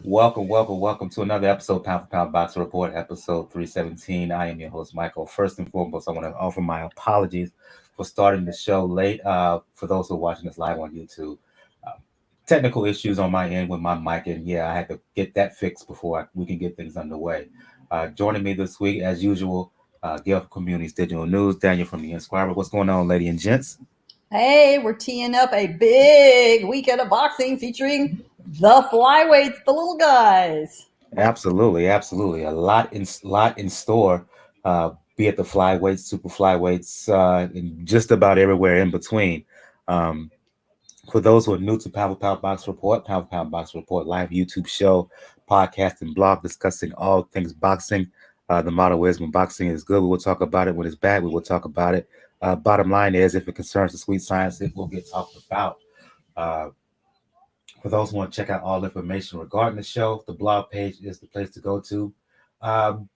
Welcome to another episode, Pound for Pound Boxing Report, episode 317. I am your host, Michael. First and foremost, I want to offer my apologies for starting the show late. For those who are watching this live on YouTube, uh, technical issues on my end with my mic, and I had to get that fixed before we can get things underway. Joining me this week, as usual, Gayle from Communities Digital News, Daniel from the Inscriber. What's going on, lady and gents? Hey, we're teeing up a big weekend of boxing featuring the flyweights, the little guys. Absolutely. A lot in store. Be it the flyweights, super flyweights, and just about everywhere in between. Um, for those who are new to Pound Box Report, Pound Box Report live YouTube show, podcast, and blog discussing all things boxing. The motto is when boxing is good, we will talk about it. When it's bad, we will talk about it. Bottom line is, if it concerns the sweet science, it will get talked about. Uh, for those who want to check out all information regarding the show, the blog page is the place to go to. Um,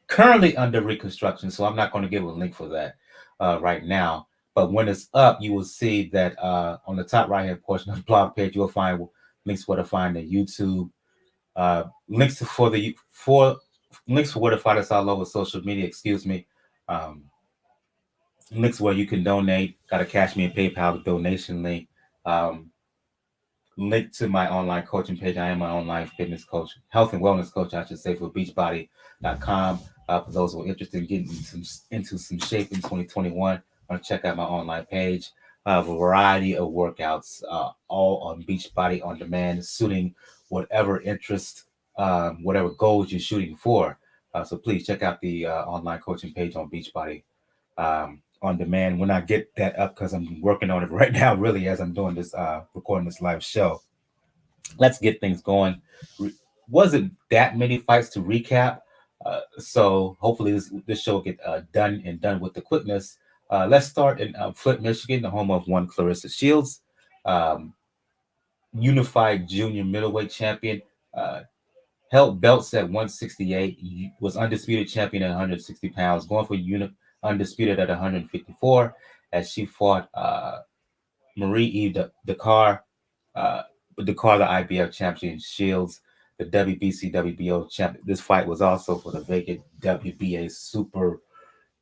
Currently under reconstruction, so I'm not going to give a link for that right now. But when it's up, you will see that on the top right hand portion of the blog page, you'll find links where to find the YouTube, links for links for where to find us all over social media. Excuse me. Um, Links where you can donate. Got a Cash Me and PayPal donation link. Um, Link to my online coaching page. I am my online fitness coach, health and wellness coach, I should say, for beachbody.com. For those who are interested in getting into some shape in 2021, want to check out my online page. A variety of workouts, all on Beachbody on demand, suiting whatever interest, whatever goals you're shooting for. So please check out the online coaching page on Beachbody on demand when I get that up, because I'm working on it right now, really, as I'm doing this, recording this live show. Let's get things going. Wasn't that many fights to recap, so hopefully this show will get done with the quickness. Let's start in Flint, Michigan, the home of one Claressa Shields, um, unified junior middleweight champion. Uh, Held belts at 168, was undisputed champion at 160 pounds, going for undisputed at 154 as she fought Marie Eve-Dicaire, uh, Dicaire, the IBF champion, Shields, the WBC, WBO champion. This fight was also for the vacant WBA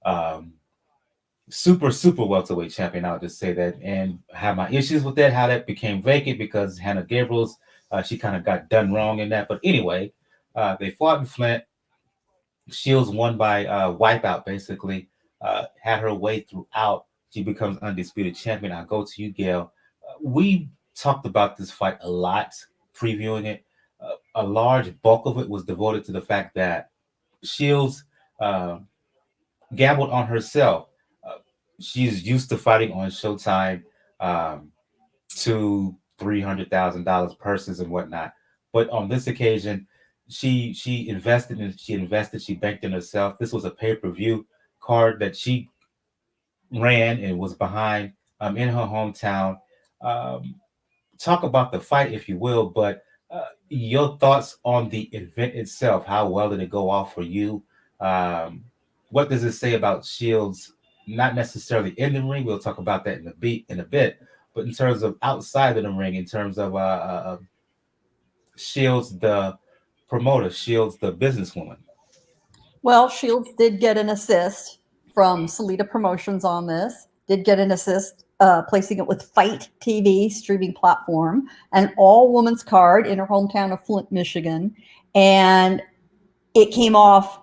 um, super welterweight champion. I'll just say that, and have my issues with that, how that became vacant, because Hannah Gabriels, she kind of got done wrong in that. But anyway, they fought in Flint. Shields won by wipeout, basically. Had her way throughout. She becomes undisputed champion. I'll go to you, Gayle. We talked about this fight a lot, previewing it. A large bulk of it was devoted to the fact that Shields uh, gambled on herself. Uh, she's used to fighting on Showtime, um, $200,000-$300,000 purses and whatnot. But on this occasion, she banked in herself. This was a pay-per-view card that she ran and was behind, in her hometown. Um, Talk about the fight, if you will, but your thoughts on the event itself. How well did it go off for you? Um, what does it say about Shields? Not necessarily in the ring. We'll talk about that in a bit. But in terms of outside of the ring, in terms of Shields, the promoter, Shields, the businesswoman. Well, Shields did get an assist from Salida Promotions on this, did get an assist placing it with Fight TV streaming platform, an all women's card in her hometown of Flint, Michigan. And it came off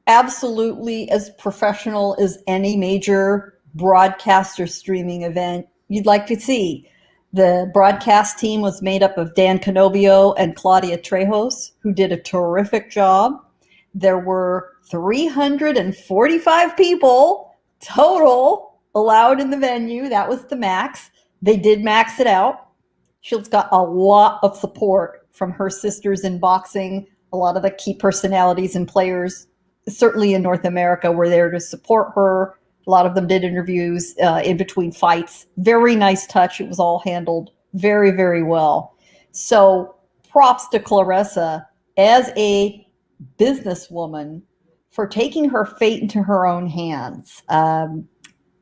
absolutely as professional as any major broadcast or streaming event you'd like to see. The broadcast team was made up of Dan Canobio and Claudia Trejos, who did a terrific job. There were 345 people total allowed in the venue. That was the max. They did max it out. Shields got a lot of support from her sisters in boxing. A lot of the key personalities and players, certainly in North America, were there to support her. A lot of them did interviews in between fights. Very nice touch. It was all handled very, very well. So props to Claressa as a businesswoman for taking her fate into her own hands.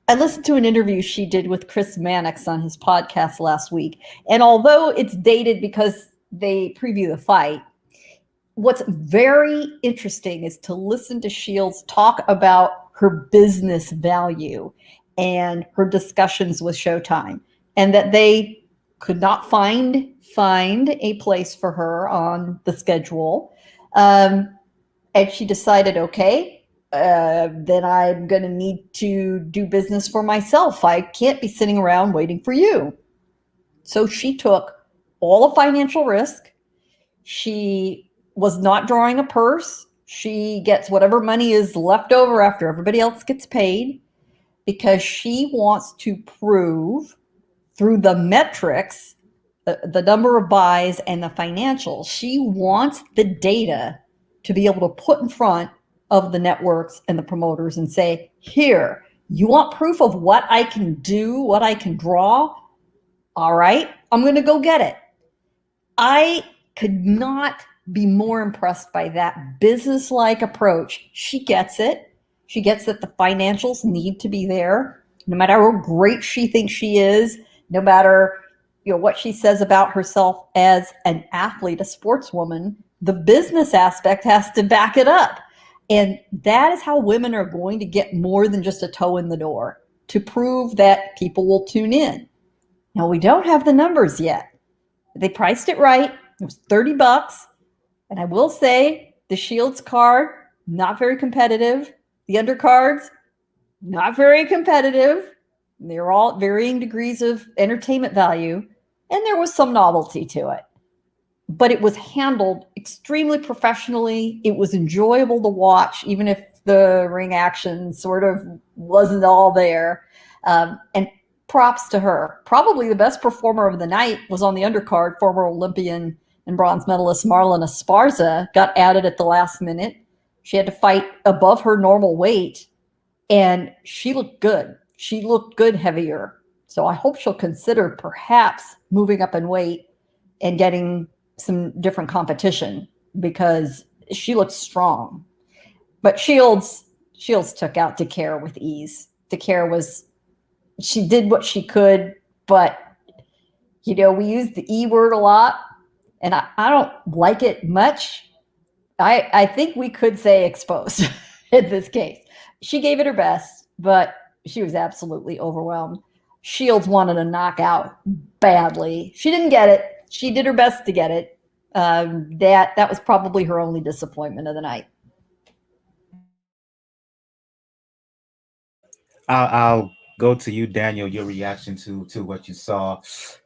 I listened to an interview she did with Chris Mannix on his podcast last week. And although it's dated because they preview the fight. What's very interesting is to listen to Shields talk about her business value and her discussions with Showtime, and that they could not find a place for her on the schedule. And she decided, okay, then I'm going to need to do business for myself. I can't be sitting around waiting for you. So she took all the financial risk. She was not drawing a purse. She gets whatever money is left over after everybody else gets paid, because she wants to prove through the metrics, the number of buys and the financials. She wants the data to be able to put in front of the networks and the promoters and say, here, you want proof of what I can do, what I can draw? All right, I'm going to go get it. I could not be more impressed by that business-like approach. She gets it. She gets that the financials need to be there, no matter how great she thinks she is, no matter what she says about herself as an athlete, a sportswoman. The business aspect has to back it up. And that is how women are going to get more than just a toe in the door, to prove that people will tune in. Now, we don't have the numbers yet. They priced it right. It was $30. And I will say the Shields card, not very competitive. The undercards, not very competitive. They're all at varying degrees of entertainment value. And there was some novelty to it. But it was handled extremely professionally. It was enjoyable to watch, even if the ring action sort of wasn't all there. And props to her. Probably the best performer of the night was on the undercard, former Olympian and bronze medalist Marlon Esparza, got added at the last minute. She had to fight above her normal weight, and she looked good. She looked good heavier. So I hope she'll consider perhaps moving up in weight and getting some different competition, because she looks strong. But Shields took out Dicaire with ease. She did what she could, but we use the E word a lot, and I don't like it much. I think we could say exposed in this case. She gave it her best, but she was absolutely overwhelmed. Shields wanted a knockout badly. She didn't get it. She did her best to get it. That was probably her only disappointment of the night. I'll go to you, Daniel. Your reaction to what you saw,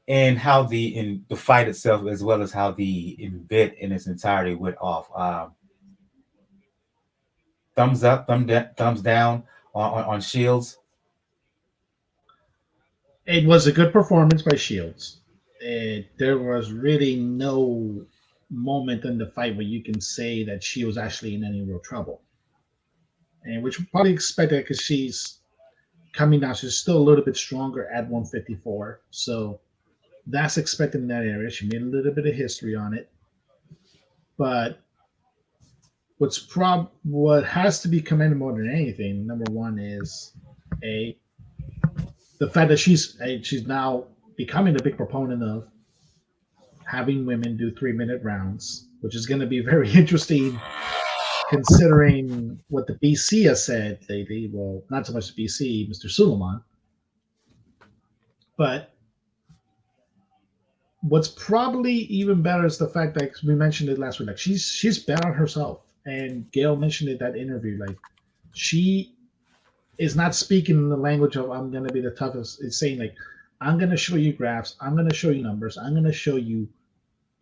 and how the fight itself, as well as how the event in its entirety went off. Thumbs up, thumbs down on Shields. It was a good performance by Shields. There was really no moment in the fight where you can say that she was actually in any real trouble, and which we probably expected because she's coming down. She's still a little bit stronger at 154, so that's expected in that area. She made a little bit of history on it, but what has to be commended more than anything, number one, is a the fact that she's now becoming a big proponent of having women do 3-minute rounds, which is going to be very interesting considering what the BC has said lately. Well, not so much the BC, Mr. Suleiman, but what's probably even better is the fact that we mentioned it last week. Like she's bet on herself, and Gayle mentioned it that interview. Like she is not speaking in the language of "I'm going to be the toughest." It's saying like, "I'm going to show you graphs. I'm going to show you numbers. I'm going to show you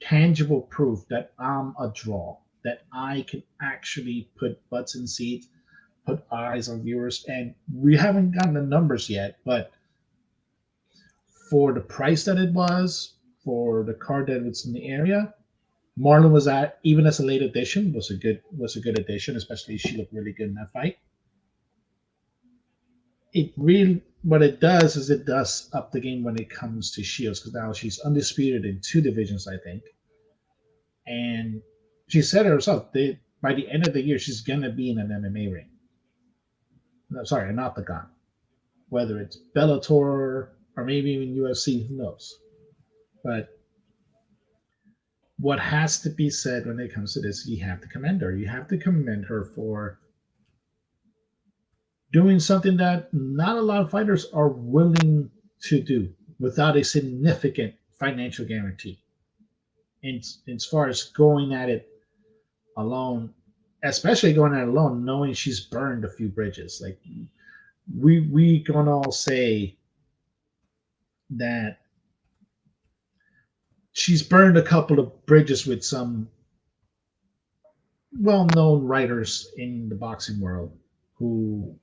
tangible proof that I'm a draw. That I can actually put butts in seats, put eyes on viewers." And we haven't gotten the numbers yet, but for the price that it was, for the card that was in the area, Marlon was at, even as a late addition, was a good addition, especially she looked really good in that fight. It really what it does is it does up the game when it comes to Shields, because now she's undisputed in two divisions, I think. And she said it herself, by the end of the year she's gonna be in an MMA ring. No, sorry, an octagon. Whether it's Bellator or maybe even UFC, who knows? But what has to be said when it comes to this, you have to commend her. You have to commend her for doing something that not a lot of fighters are willing to do without a significant financial guarantee. And as far as going at it alone, especially going at it alone, knowing she's burned a few bridges. Like we gonna all say that she's burned a couple of bridges with some well-known writers in the boxing world who,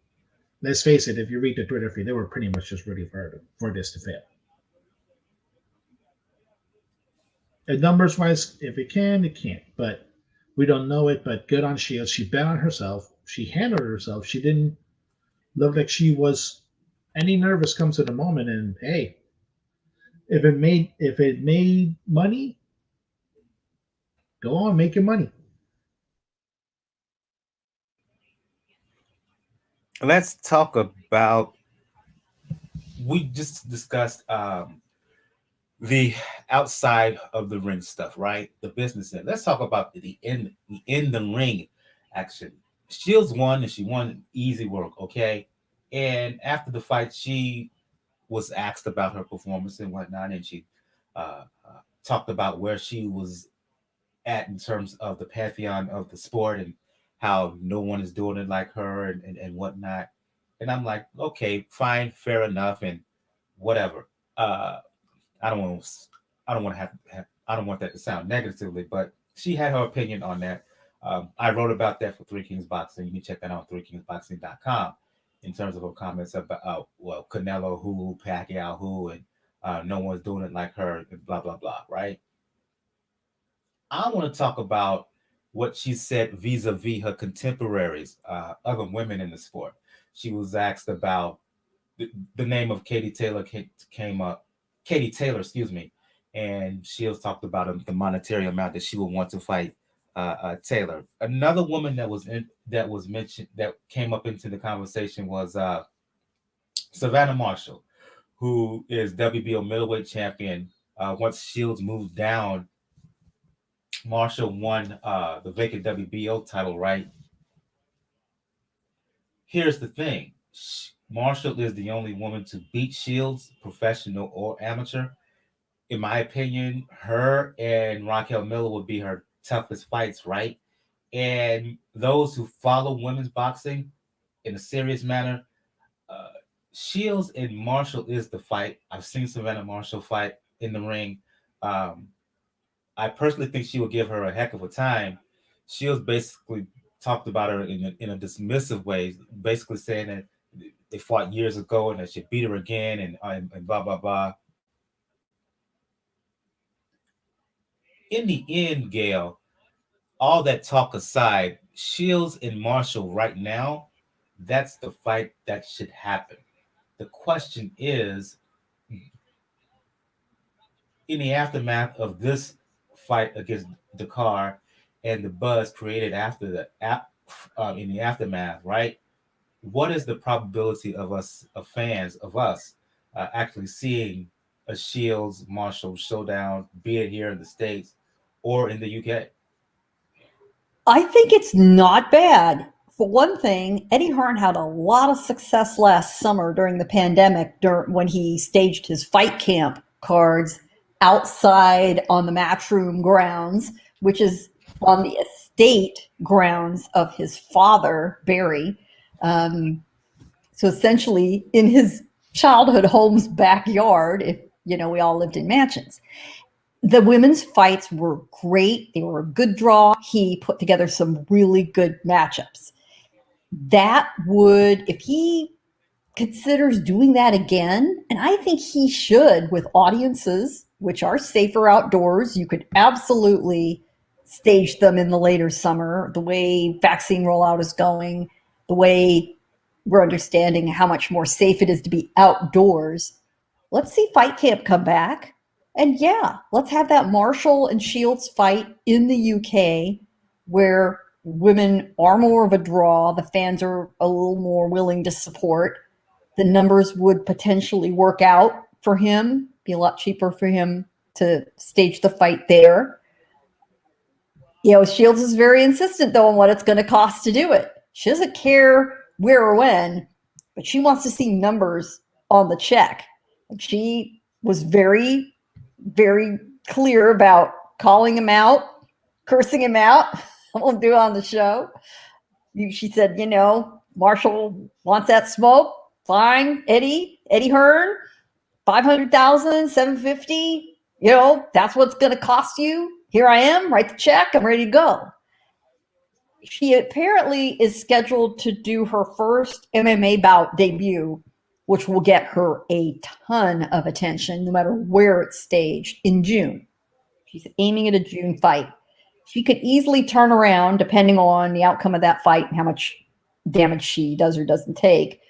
let's face it, if you read the Twitter feed, they were pretty much just ready for this to fail. And numbers wise, if it can, it can't. But we don't know it. But good on Shields. She bet on herself. She handled herself. She didn't look like she was any nervous comes to the moment. And hey, if it made money, go on, make your money. Let's talk about. We just discussed the outside of the ring stuff, right? The business end. Let's talk about the in the ring action. Shields won, and she won easy work, okay? And after the fight, she was asked about her performance and whatnot, and she talked about where she was at in terms of the pantheon of the sport and how no one is doing it like her and whatnot. And I'm like, okay, fine, fair enough, and whatever. I don't want to, I don't want to I don't want that to sound negatively, but she had her opinion on that. I wrote about that for Three Kings Boxing. You can check that out on threekingsboxing.com in terms of her comments about, well, Canelo who, Pacquiao who, and no one's doing it like her, and blah, blah, blah, right? I want to talk about what she said vis-a-vis her contemporaries, other women in the sport. She was asked about the name of Katie Taylor came up, Katie Taylor, excuse me, and Shields talked about the monetary amount that she would want to fight Taylor. Another woman that was mentioned that came up into the conversation was Savannah Marshall, who is WBO middleweight champion. Once Shields moved down, Marshall won the vacant WBO title. Right, here's the thing: Marshall is the only woman to beat Shields, professional or amateur. In my opinion, her and Raquel Miller would be her toughest fights, right? And those who follow women's boxing in a serious manner, uh, Shields and Marshall is the fight. I've seen Savannah Marshall fight in the ring. Um, I personally think she would give her a heck of a time. Shields basically talked about her in a dismissive way, basically saying that they fought years ago and that she beat her again and blah blah blah. In the end, Gayle, all that talk aside, Shields and Marshall right now, that's the fight that should happen. The question is, in the aftermath of this fight against Dakar and the buzz created after the in the aftermath, right? What is the probability of us, of fans, of us, actually seeing a Shields Marshall showdown, be it here in the States or in the UK? I think it's not bad. For one thing, Eddie Hearn had a lot of success last summer during the pandemic when he staged his fight camp cards outside on the Matchroom grounds, which is on the estate grounds of his father, Barry. Um, so essentially, in his childhood home's backyard, if we all lived in mansions. The women's fights were great. They were a good draw. He put together some really good matchups. That would, if he considers doing that again, and I think he should with audiences, which are safer outdoors, you could absolutely stage them in the later summer, the way vaccine rollout is going, the way we're understanding how much more safe it is to be outdoors. Let's see Fight Camp come back. And yeah, let's have that Marshall and Shields fight in the UK where women are more of a draw. The fans are a little more willing to support. The numbers would potentially work out for him, be a lot cheaper for him to stage the fight there. Shields is very insistent though on what it's going to cost to do it. She doesn't care where or when, but she wants to see numbers on the check. And she was very, very clear about calling him out, cursing him out. I won't do it on the show. She said, Marshall wants that smoke. Fine, Eddie Hearn, 500,000, 750. That's what's going to cost you. Here I am, write the check. I'm ready to go. She apparently is scheduled to do her first MMA bout debut, which will get her a ton of attention, no matter where it's staged, in June. She's aiming at a June fight. She could easily turn around, depending on the outcome of that fight and how much damage she does or doesn't take,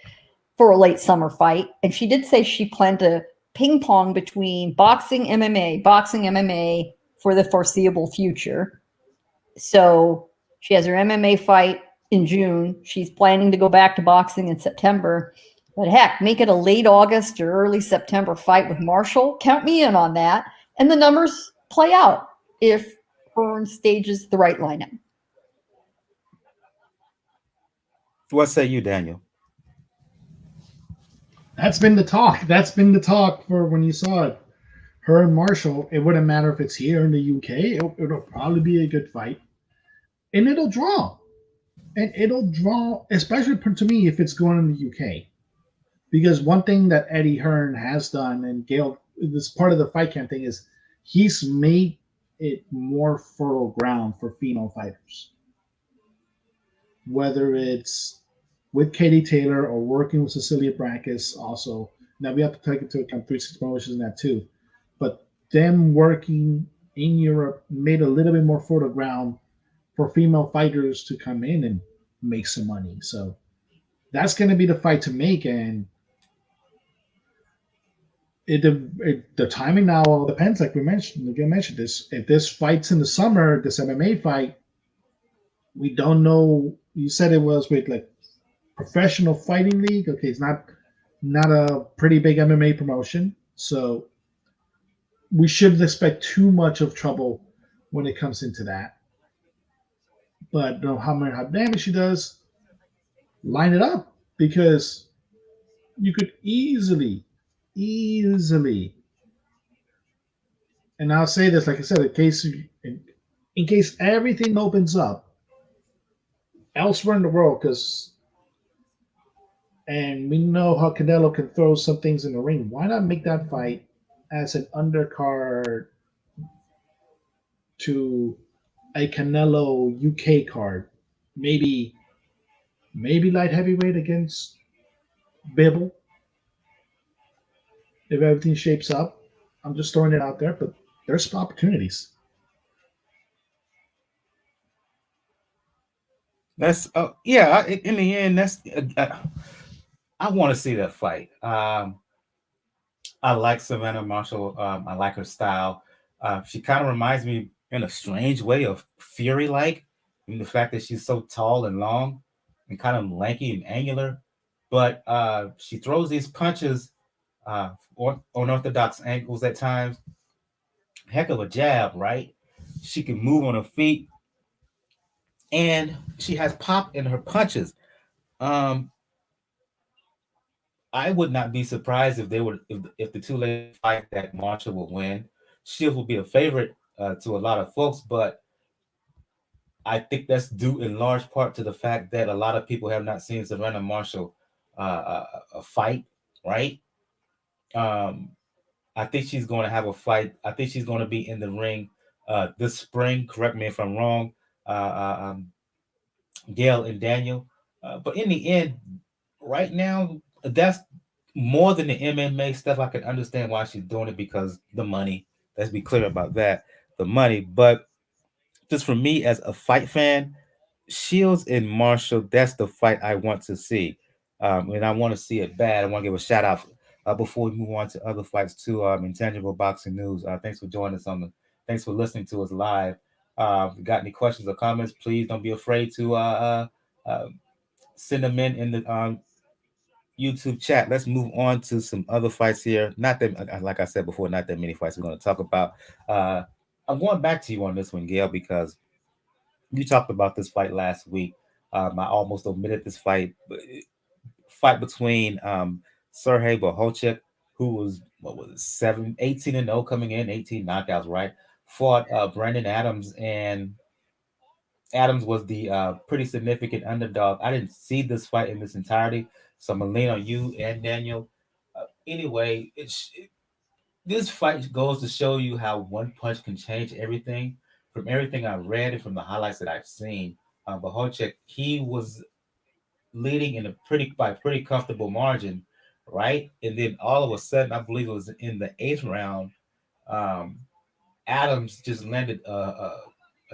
for a late summer fight. And she did say she planned to ping pong between boxing, MMA for the foreseeable future. So she has her MMA fight in June. She's planning to go back to boxing in September. But heck, make it a late August or early September fight with Marshall. Count me in on that. And the numbers play out if Hearn stages the right lineup. What say you, Daniel? That's been the talk. That's been the talk for when you saw it. Her and Marshall, it wouldn't matter if it's here in the UK. It'll probably be a good fight. And it'll draw. And it'll draw, especially to me, if it's going in the UK. Because one thing that Eddie Hearn has done, and Gayle, this part of the fight camp thing, is he's made it more fertile ground for female fighters. Whether it's with Katie Taylor or working with Cecilia Brækhus also. Now we have to take into account 360 Promotions in that too. But them working in Europe made a little bit more fertile ground for female fighters to come in and make some money. So that's going to be the fight to make. And the timing now all depends, like we mentioned. Again, mentioned this. If this fight's in the summer, this MMA fight, we don't know. You said it was with like professional fighting league. Okay, it's not a pretty big MMA promotion, so we shouldn't expect too much of trouble when it comes into that. But no, how damage she does, line it up, because you could easily, and I'll say this, like I said, in case everything opens up elsewhere in the world, and we know how Canelo can throw some things in the ring. Why not make that fight as an undercard to a Canelo UK card? Maybe light heavyweight against Bibble, if everything shapes up. I'm just throwing it out there, but there's some opportunities. That's yeah. In the end, that's I want to see that fight. I like Savannah Marshall. I like her style. She kind of reminds me in a strange way of Fury like. I mean, the fact that she's so tall and long and kind of lanky and angular. But she throws these punches or unorthodox angles at times. Heck of a jab, right? She can move on her feet. And she has pop in her punches. Um, I would not be surprised if they would if the two ladies fight that Marshall will win. Shields will be a favorite to a lot of folks, but I think that's due in large part to the fact that a lot of people have not seen Savannah Marshall a fight, right? Um, I think she's going to have a fight. I think she's going to be in the ring this spring. Correct me if I'm wrong, uh, uh, um, Gayle and Daniel. But in the end, right now, that's more than the MMA stuff. I can understand why she's doing it because the money. Let's be clear about that. The money. But just for me as a fight fan, Shields and Marshall, that's the fight I want to see. And I want to see it bad. I want to give a shout out before we move on to other fights too. Intangible Boxing News. Thanks for joining us thanks for listening to us live. If you got any questions or comments, please don't be afraid to send them in the YouTube chat. Let's move on to some other fights here. Not that, like I said before, not that many fights we're going to talk about. I'm going back to you on this one, Gayle, because You talked about this fight last week. I almost omitted this fight between Serhii Bohachuk, who was what was it, 18-0 coming in, 18 knockouts, right? Fought Brandon Adams, and Adams was the pretty significant underdog. I didn't see this fight in its entirety, so I'm gonna lean on you and Daniel. Anyway, this fight goes to show you how one punch can change everything. From everything I've read and from the highlights that I've seen, Bohachuk, he was leading in a pretty comfortable margin, right? And then all of a sudden, I believe it was in the eighth round, um, Adams just landed a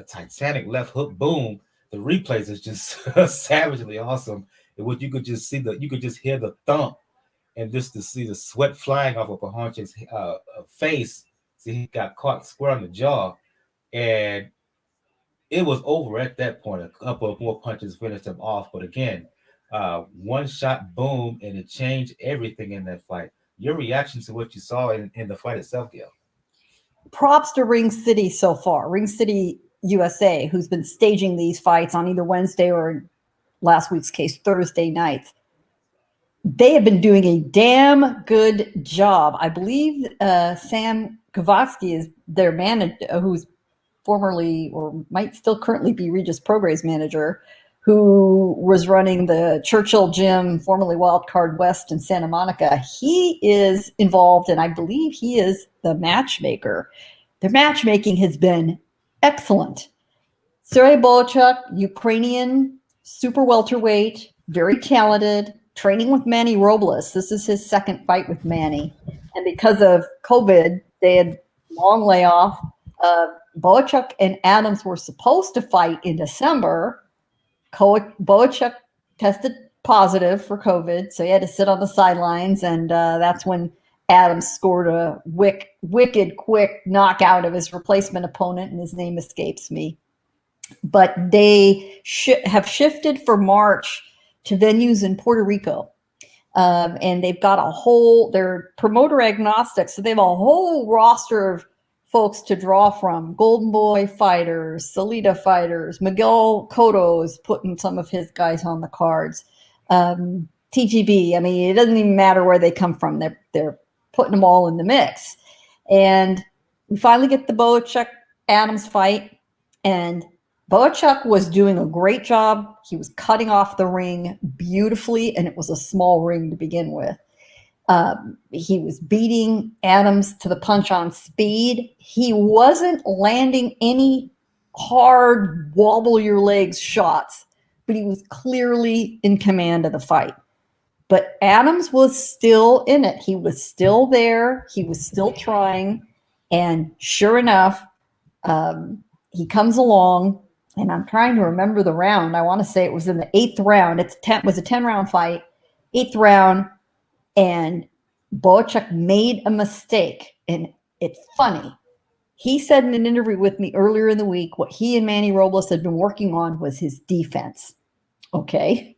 titanic left hook. Boom! The replays is just savagely awesome. And what you could just see you could just hear the thump, and just to see the sweat flying off of Bohachuk's face. See, he got caught square on the jaw, and it was over at that point. A couple of more punches finished him off. But again, one shot, boom, and it changed everything in that fight. Your reaction to what you saw in the fight itself, Gayle? Props to Ring City so far. Ring City USA, who's been staging these fights on either Wednesday or last week's case, Thursday nights. They have been doing a damn good job. I believe Sam Kovacsky is their manager, who's formerly or might still currently be Regis Prograis manager, who was running the Churchill Gym, formerly Wildcard West in Santa Monica. He is involved, and I believe he is the matchmaker. Their matchmaking has been excellent. Serhii Bohachuk, Ukrainian, super welterweight, very talented, training with Manny Robles. This is his second fight with Manny. And because of COVID, they had long layoff. Bohachuk and Adams were supposed to fight in December. Bohachuk tested positive for COVID, so he had to sit on the sidelines, and that's when Adams scored a wicked quick knockout of his replacement opponent, and his name escapes me. But they have shifted for March to venues in Puerto Rico. And they've got they're promoter agnostic, so they have a whole roster of folks to draw from. Golden Boy fighters, Salida fighters, Miguel Cotto is putting some of his guys on the cards. TGB, I mean, it doesn't even matter where they come from. They're putting them all in the mix. And we finally get the Bohachuk-Adams fight, and Bohachuk was doing a great job. He was cutting off the ring beautifully, and it was a small ring to begin with. He was beating Adams to the punch on speed. He wasn't landing any hard, wobble your legs shots, but he was clearly in command of the fight. But Adams was still in it. He was still there. He was still trying. And sure enough, he comes along, and I'm trying to remember the round. I want to say it was in the 8th round. It was a 10-round fight, 8th round, and Bohachuk made a mistake. And it's funny. He said in an interview with me earlier in the week, what he and Manny Robles had been working on was his defense. Okay.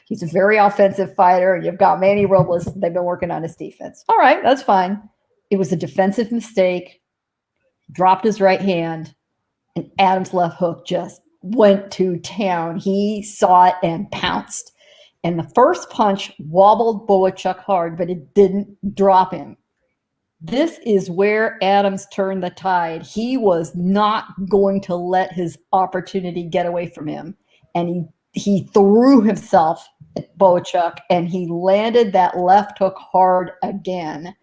He's a very offensive fighter, and you've got Manny Robles. They've been working on his defense. All right, that's fine. It was a defensive mistake. Dropped his right hand, and Adams' left hook just went to town. He saw it and pounced. And the first punch wobbled Bohachuk hard, but it didn't drop him. This is where Adams turned the tide. He was not going to let his opportunity get away from him. And he threw himself at Bohachuk, and he landed that left hook hard again.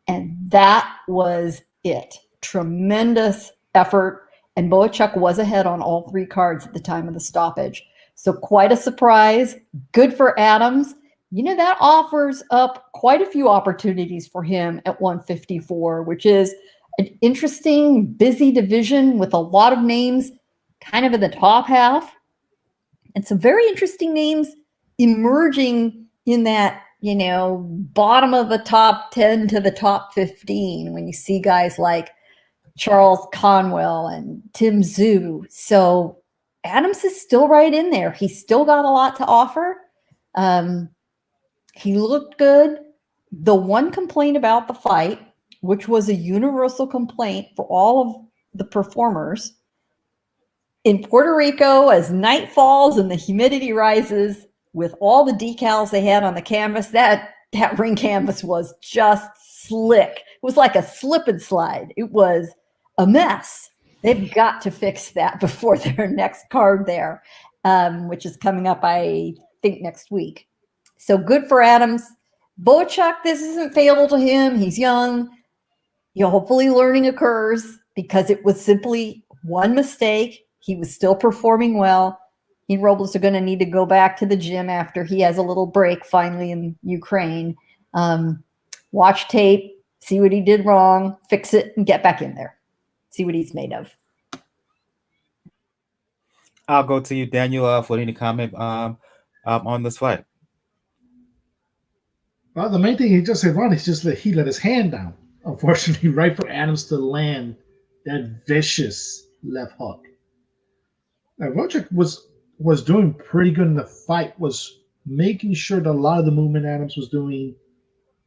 And that was it. Tremendous effort. And Bohachuk was ahead on all 3 cards at the time of the stoppage. So quite a surprise. Good for Adams. You know, that offers up quite a few opportunities for him at 154, which is an interesting, busy division with a lot of names kind of in the top half. And some very interesting names emerging in that, you know, bottom of the top 10 to the top 15 when you see guys like Charles Conwell and Tim Zhu. So Adams is still right in there. He's still got a lot to offer. He looked good. The one complaint about the fight, which was a universal complaint for all of the performers, in Puerto Rico, as night falls and the humidity rises, with all the decals they had on the canvas, that ring canvas was just slick. It was like a slip and slide. It was a mess. They've got to fix that before their next card there, which is coming up, I think, next week. So good for Adams. Bohachuk, this isn't fatal to him. He's young. Hopefully learning occurs, because it was simply one mistake. He was still performing well. He and Robles are going to need to go back to the gym after he has a little break finally in Ukraine. Watch tape, see what he did wrong, fix it, and get back in there. See what he's made of. I'll go to you, Daniel, for any comment on this fight. Well, the main thing he just said wrong is just that he let his hand down. Unfortunately, right for Adams to land that vicious left hook. Bohachuk was doing pretty good in the fight. Was making sure that a lot of the movement Adams was doing,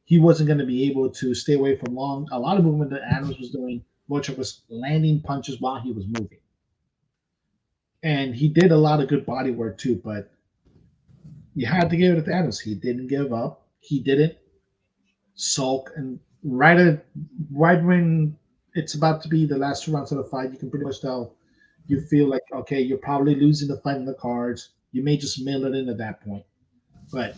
he wasn't going to be able to stay away from long. A lot of movement that Adams was doing, Bohachuk was landing punches while he was moving, and he did a lot of good body work too. But you had to give it to Adams. He didn't give up. He didn't sulk, and right when it's about to be the last 2 rounds of the fight, you can pretty much tell you feel like, okay, you're probably losing the fight in the cards. You may just mail it in at that point. But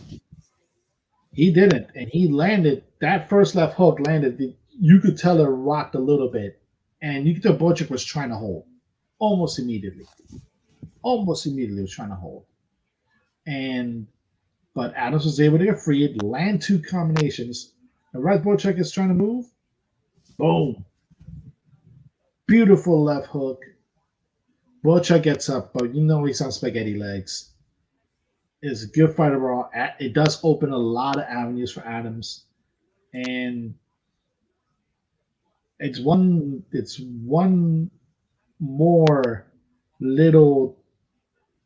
he didn't, and he landed that first left hook. Landed, you could tell it rocked a little bit, and you could tell Bohachuk was trying to hold almost immediately. Almost immediately was trying to hold, but Adams was able to get free, land two combinations. And right, Bohachuk is trying to move. Boom. Beautiful left hook. Bohachuk gets up, but he's on spaghetti legs. It's a good fight overall. It does open a lot of avenues for Adams, and it's one more little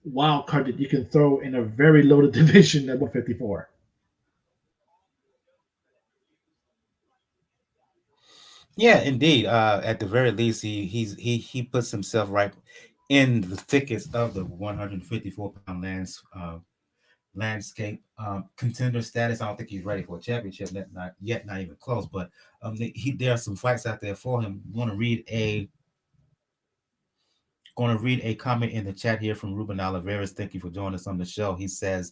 wild card that you can throw in a very loaded division at 154. Yeah, indeed. At the very least, he puts himself right in the thickest of the 154-pound landscape. Contender status. I don't think he's ready for a championship. Not yet, not even close. But there are some fights out there for him. Going to read a comment in the chat here from Ruben Oliveras. Thank you for joining us on the show. He says,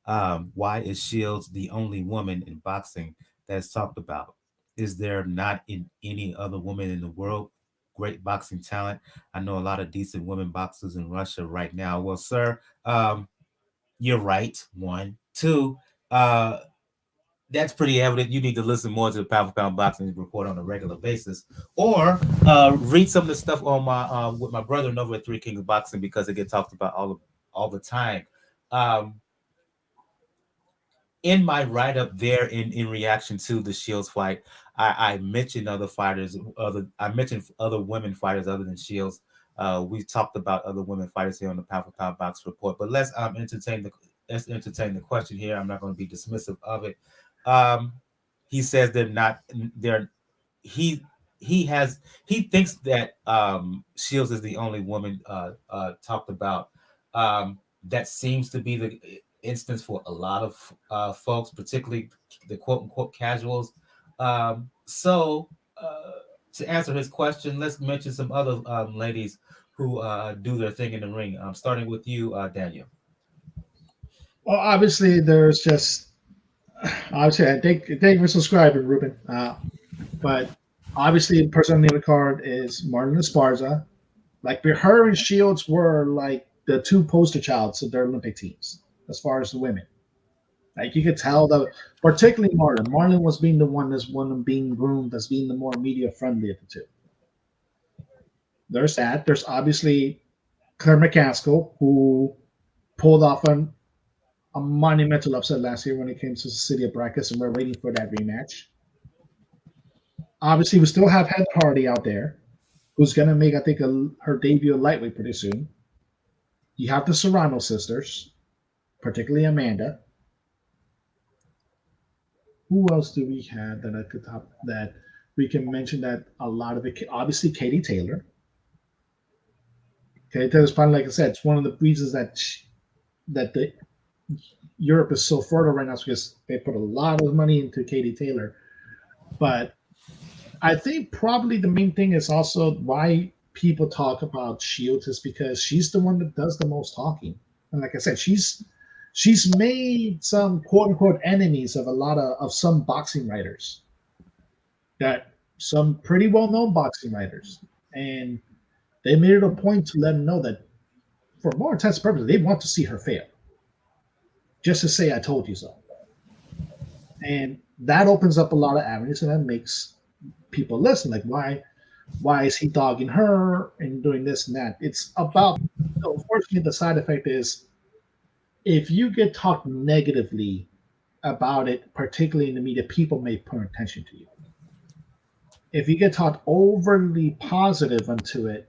"Why is Shields the only woman in boxing that's talked about? Is there not in any other woman in the world great boxing talent? I know a lot of decent women boxers in Russia right now." Well, sir, you're right. One, two. That's pretty evident. You need to listen more to the Pound for Pound Boxing Report on a regular basis, or read some of the stuff on my with my brother over at Three Kings Boxing, because it gets talked about all the time. In my write up there, in reaction to the Shields fight, I mentioned other fighters. I mentioned other women fighters other than Shields. We've talked about other women fighters here on the Pound for Pound Box Report, but let's entertain the question here. I'm not going to be dismissive of it. He says they're not. They're he he thinks that Shields is the only woman talked about. That seems to be the instance for a lot of folks, particularly the quote unquote casuals. So to answer his question, let's mention some other ladies who do their thing in the ring. Starting with you, Daniel. Well, obviously, there's just obviously, thank you for subscribing, Ruben. But obviously, the person on the card is Martin Esparza. Like, her and Shields were like the two poster childs of their Olympic teams as far as the women. Like, you could tell that, particularly Martin. Martin was being the one that's one being groomed as being the more media friendly of the two. There's that. There's obviously Claire McCaskill, who pulled off a monumental upset last year when it came to the city of Brackus, and we're waiting for that rematch. Obviously, we still have Heather Hardy out there, who's going to make, I think, her debut at lightweight pretty soon. You have the Serrano sisters, particularly Amanda. Who else do we have that I could top that we can mention that a lot of it? Obviously, Katie Taylor. Katie Taylor's finally, like I said, it's one of the reasons that the Europe is so fertile right now is because they put a lot of money into Katie Taylor. But I think probably the main thing is also why people talk about Shields is because she's the one that does the most talking. And like I said, she's made some quote unquote enemies of a lot of some boxing writers, that some pretty well known boxing writers. And they made it a point to let them know that for more intense purposes, they want to see her fail. Just to say I told you so. And that opens up a lot of avenues and that makes people listen. Like why is he dogging her and doing this and that? It's about, unfortunately, the side effect is if you get talked negatively about it, particularly in the media, people may pay attention to you. If you get talked overly positive onto it,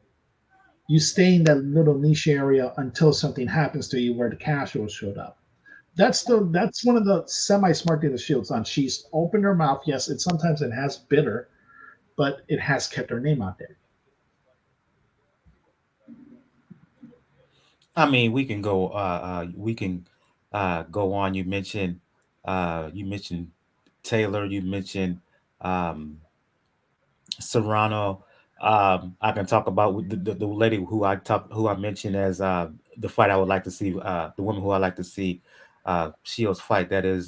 you stay in that little niche area until something happens to you where the casuals showed up. That's one of the semi smart things that Shields on. She's opened her mouth. Yes, it has bitter, but it has kept her name out there. I mean, we can go on. You mentioned Taylor. You mentioned um, Serrano. I can talk about the lady who I mentioned as the fight I would like to see. The woman who I like to see Shields fight. That is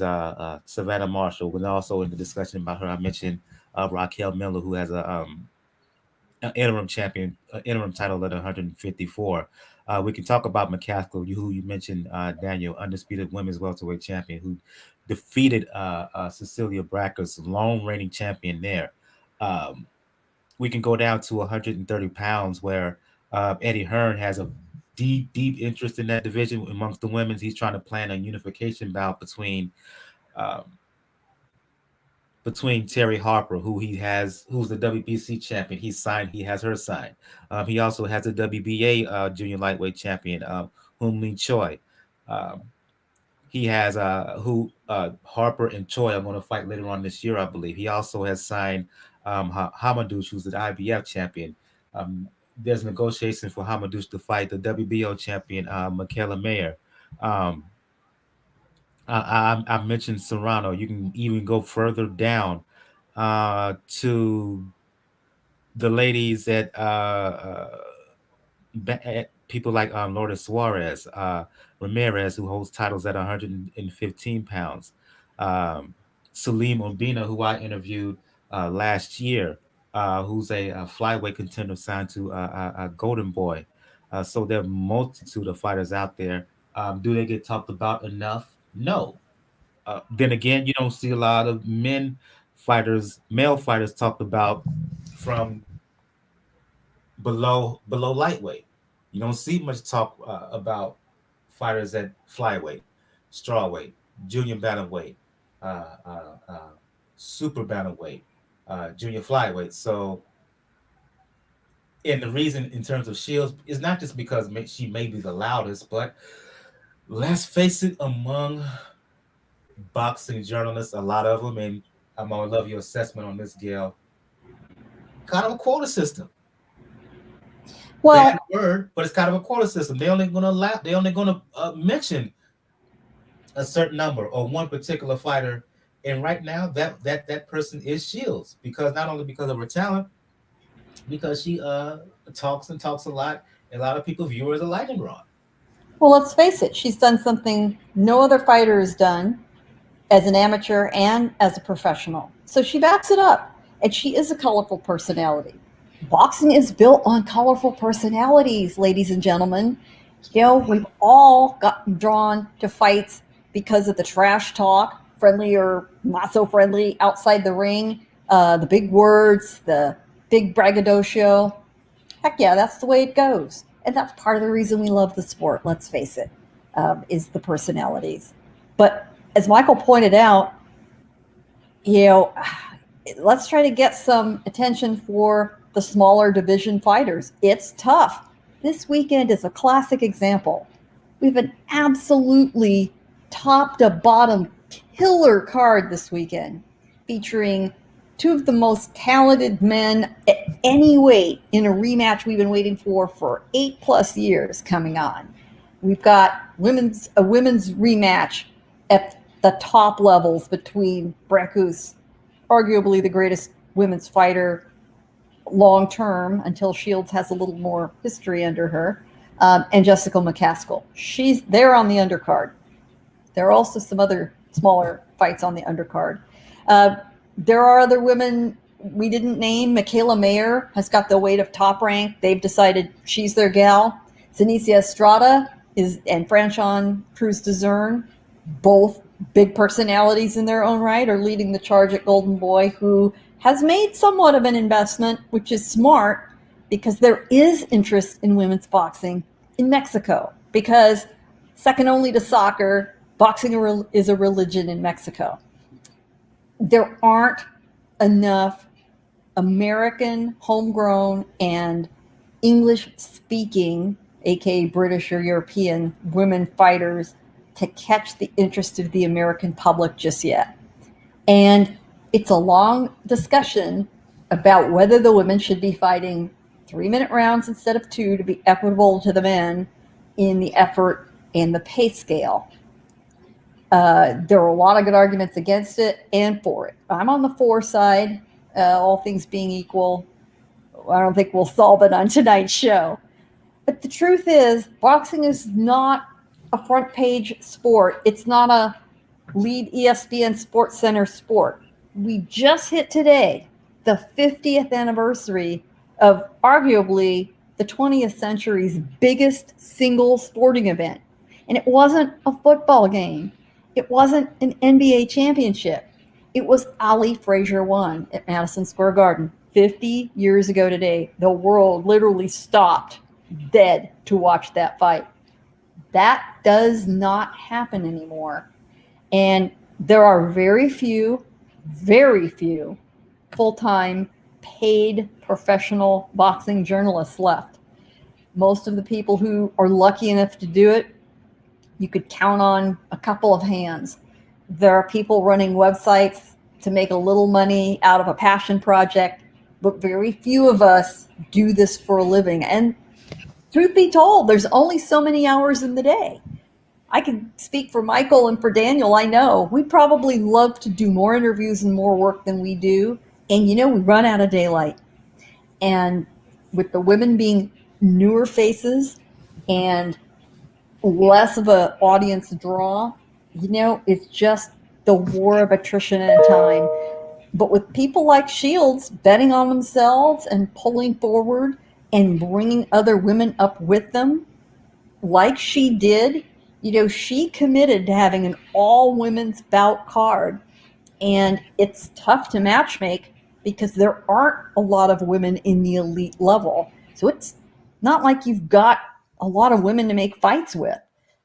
Savannah Marshall. And also in the discussion about her, I mentioned Raquel Miller, who has an interim champion, interim title at 154. We can talk about McCaskill, who you mentioned, Daniel, undisputed women's welterweight champion, who defeated Cecilia Bracker's long reigning champion there. Um, we can go down to 130 pounds, where Eddie Hearn has a deep interest in that division amongst the women's. He's trying to plan a unification bout um, between Terry Harper, who's the WBC champion. He has her signed. He also has a WBA junior lightweight champion, Hoon Lee Choi. Um, he has who Harper and Choi are going to fight later on this year, I believe. He also has signed Hamadouche, who's the IBF champion. Um, there's negotiations for Hamadouche to fight the WBO champion, Michaela Mayer. Um, I mentioned Serrano. You can even go further down to the ladies at people like Lourdes Suarez, Ramirez, who holds titles at 115 pounds, um, Salim Umbina, who I interviewed last year, who's a flyweight contender signed to Golden Boy. So there are a multitude of fighters out there. Do they get talked about enough? No. Then again, you don't see a lot of male fighters talked about from below lightweight. You don't see much talk about fighters at flyweight, strawweight, junior bantamweight, uh, uh, uh, super bantamweight, junior flyweight. So, and the reason in terms of Shields is not just because she may be the loudest, but let's face it, among boxing journalists, a lot of them, and I'm gonna love your assessment on this, Gail. Kind of a quota system. Well, Bad word, but it's kind of a quota system. They're only going to mention a certain number or one particular fighter, and right now that person is Shields, because not only because of her talent, because she talks and talks a lot, and a lot of people view her as a lightning rod. well, let's face it. She's done something no other fighter has done as an amateur and as a professional. So she backs it up, and she is a colorful personality. Boxing is built on colorful personalities, ladies and gentlemen. You know, we've all gotten drawn to fights because of the trash talk, friendly or not so friendly, outside the ring, the big words, the big braggadocio. Heck yeah, that's the way it goes. And that's part of the reason we love the sport, let's face it, is the personalities. But as Michael pointed out, you know, let's try to get some attention for the smaller division fighters. It's tough. This weekend is a classic example. We have an absolutely top to bottom killer card this weekend, featuring two of the most talented men at any weight in a rematch we've been waiting for 8+ years coming on. We've got a women's rematch at the top levels between Brakus, arguably the greatest women's fighter long term until Shields has a little more history under her, and Jessica McCaskill. They're on the undercard. There are also some other smaller fights on the undercard. There are other women we didn't name. Michaela Mayer has got the weight of Top Rank. They've decided she's their gal. Zenicia Estrada and Franchon Cruz-Dezurn, both big personalities in their own right, are leading the charge at Golden Boy, who has made somewhat of an investment, which is smart because there is interest in women's boxing in Mexico. Because second only to soccer, boxing is a religion in Mexico. There aren't enough American, homegrown, and English-speaking, aka British or European, women fighters to catch the interest of the American public just yet. And it's a long discussion about whether the women should be fighting 3-minute rounds instead of 2 to be equitable to the men in the effort and the pay scale. There are a lot of good arguments against it and for it. I'm on the for side, all things being equal. I don't think we'll solve it on tonight's show. But the truth is, boxing is not a front page sport. It's not a lead ESPN Sports Center sport. We just hit today the 50th anniversary of arguably the 20th century's biggest single sporting event. And it wasn't a football game. It wasn't an NBA championship. It was Ali Frazier won at Madison Square Garden 50 years ago today. The world literally stopped dead to watch that fight. That does not happen anymore. And there are very few full-time paid professional boxing journalists left. Most of the people who are lucky enough to do it, you could count on a couple of hands. There are people running websites to make a little money out of a passion project, but very few of us do this for a living. And truth be told, there's only so many hours in the day. I can speak for Michael and for Daniel. I know we probably love to do more interviews and more work than we do. And, we run out of daylight. And with the women being newer faces and less of an audience draw, it's just the war of attrition and time. But with people like Shields betting on themselves and pulling forward and bringing other women up with them, like she did, she committed to having an all-women's bout card. And it's tough to matchmake because there aren't a lot of women in the elite level. So it's not like you've got a lot of women to make fights with.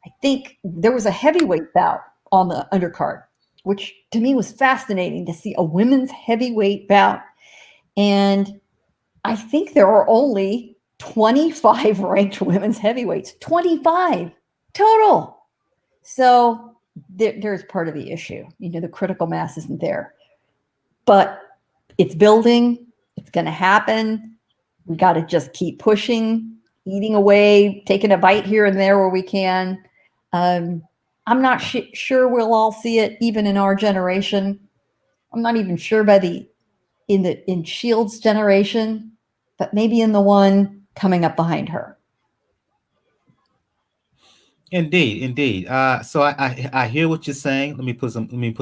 I think there was a heavyweight bout on the undercard, which to me was fascinating to see a women's heavyweight bout. And I think there are only 25 ranked women's heavyweights, 25 total. So there's part of the issue. The critical mass isn't there. But it's building. It's going to happen. We got to just keep pushing, eating away, taking a bite here and there where we can. I'm not sure we'll all see it even in our generation. I'm not even sure in Shields' generation, but maybe in the one coming up behind her. Indeed. So I hear what you're saying. Let me put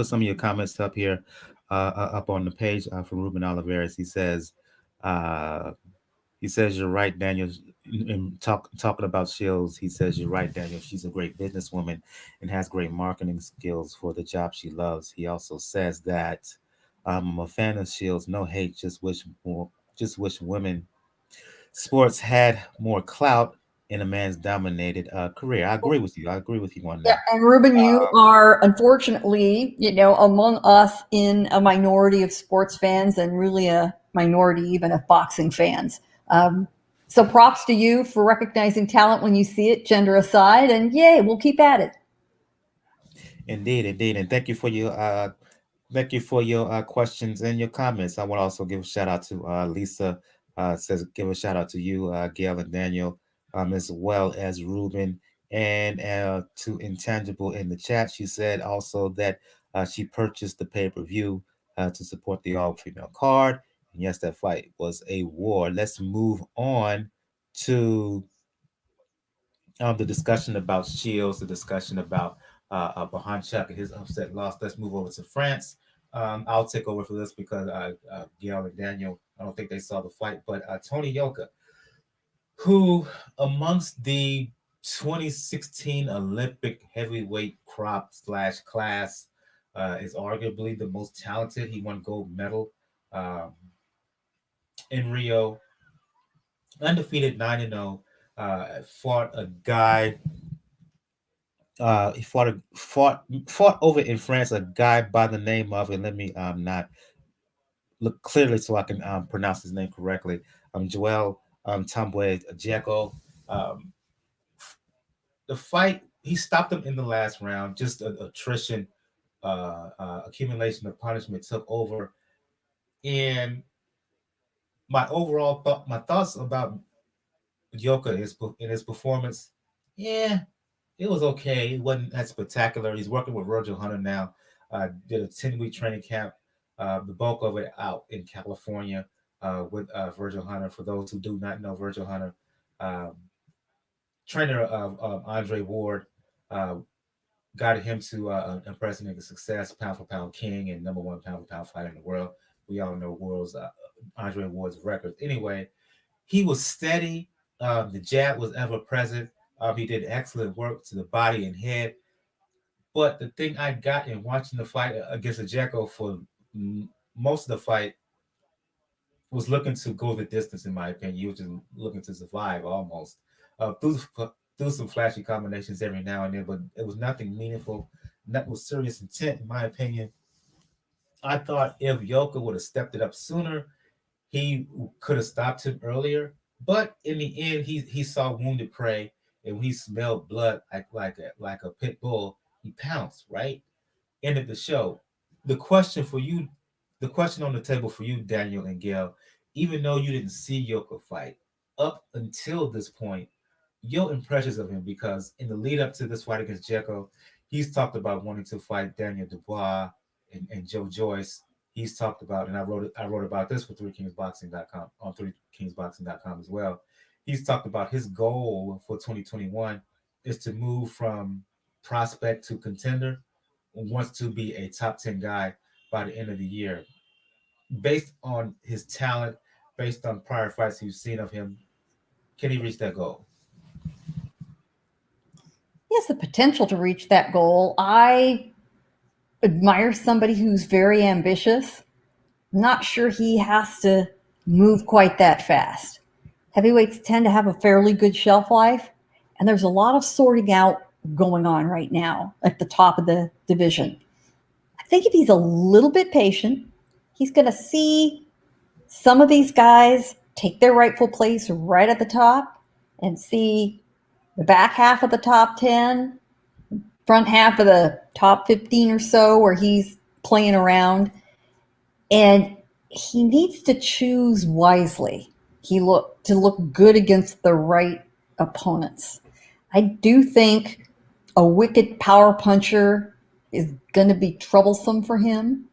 some of your comments up here, up on the page from Ruben Oliveras. He says you're right, Daniel. In talking about Shields, he says you're right, Daniel. She's a great businesswoman and has great marketing skills for the job she loves. He also says that I'm a fan of Shields. No hate, just wish women sports had more clout in a man's dominated career. I agree with you. On that. Yeah, and Ruben, you are unfortunately, among us in a minority of sports fans and really a minority even of boxing fans. So props to you for recognizing talent when you see it, gender aside, and yay, we'll keep at it. Indeed. And thank you for your Thank you for your questions and your comments. I want to also give a shout out to Lisa. Says give a shout out to you, Gail and Daniel, as well as Ruben and to Intangible in the chat. She said also that she purchased the pay per view to support the all female card. And yes, that fight was a war. Let's move on to the discussion about Shields, the discussion about Bohachuk and his upset loss. Let's move over to France. I'll take over for this because Gail and Daniel, I don't think they saw the fight, but Tony Yoka, who amongst the 2016 Olympic heavyweight crop slash class is arguably the most talented. He won gold medal in Rio, undefeated 9-0. Fought a guy he fought over in France a guy by the name of, and let me not look clearly so I can pronounce his name correctly. Joel Tambwe Jeko. Um, the fight, he stopped him in the last round. Just attrition, accumulation of punishment took over, and my thoughts about Yoka is in his performance. Yeah, it was okay. It wasn't that spectacular. He's working with Virgil Hunter now. Did a 10-week training camp. The bulk of it out in California with Virgil Hunter. For those who do not know Virgil Hunter, um, trainer of Andre Ward, uh, got him to unprecedented success, pound for pound king and number one pound for pound fighter in the world. We all know world's Andre Ward's records. Anyway, he was steady. The jab was ever present. He did excellent work to the body and head. But the thing I got in watching the fight against Ajeko for most of the fight was looking to go the distance, in my opinion. He was just looking to survive almost. Through some flashy combinations every now and then, but it was nothing meaningful, nothing with serious intent, in my opinion. I thought if Yoka would have stepped it up sooner, he could have stopped him earlier. But in the end, he saw wounded prey, and when he smelled blood like a pit bull, he pounced. Right, ended the show. The question for you, the question on the table for you, Daniel and Gail, even though you didn't see Yoka fight up until this point, your impressions of him, because in the lead up to this fight against Jeko, he's talked about wanting to fight Daniel Dubois and Joe Joyce. He's talked about, and I wrote about this for 3kingsboxing.com on 3kingsboxing.com as well. He's talked about his goal for 2021 is to move from prospect to contender, wants to be a top 10 guy by the end of the year. Based on his talent, based on prior fights you've seen of him, can he reach that goal? He has the potential to reach that goal. I admire somebody who's very ambitious. I'm not sure he has to move quite that fast. Heavyweights tend to have a fairly good shelf life, and there's a lot of sorting out going on right now at the top of the division. I think if he's a little bit patient, he's going to see some of these guys take their rightful place right at the top and see the back half of the top 10, front half of the top 15 or so where he's playing around. And he needs to choose wisely. To look good against the right opponents. I do think a wicked power puncher is going to be troublesome for him.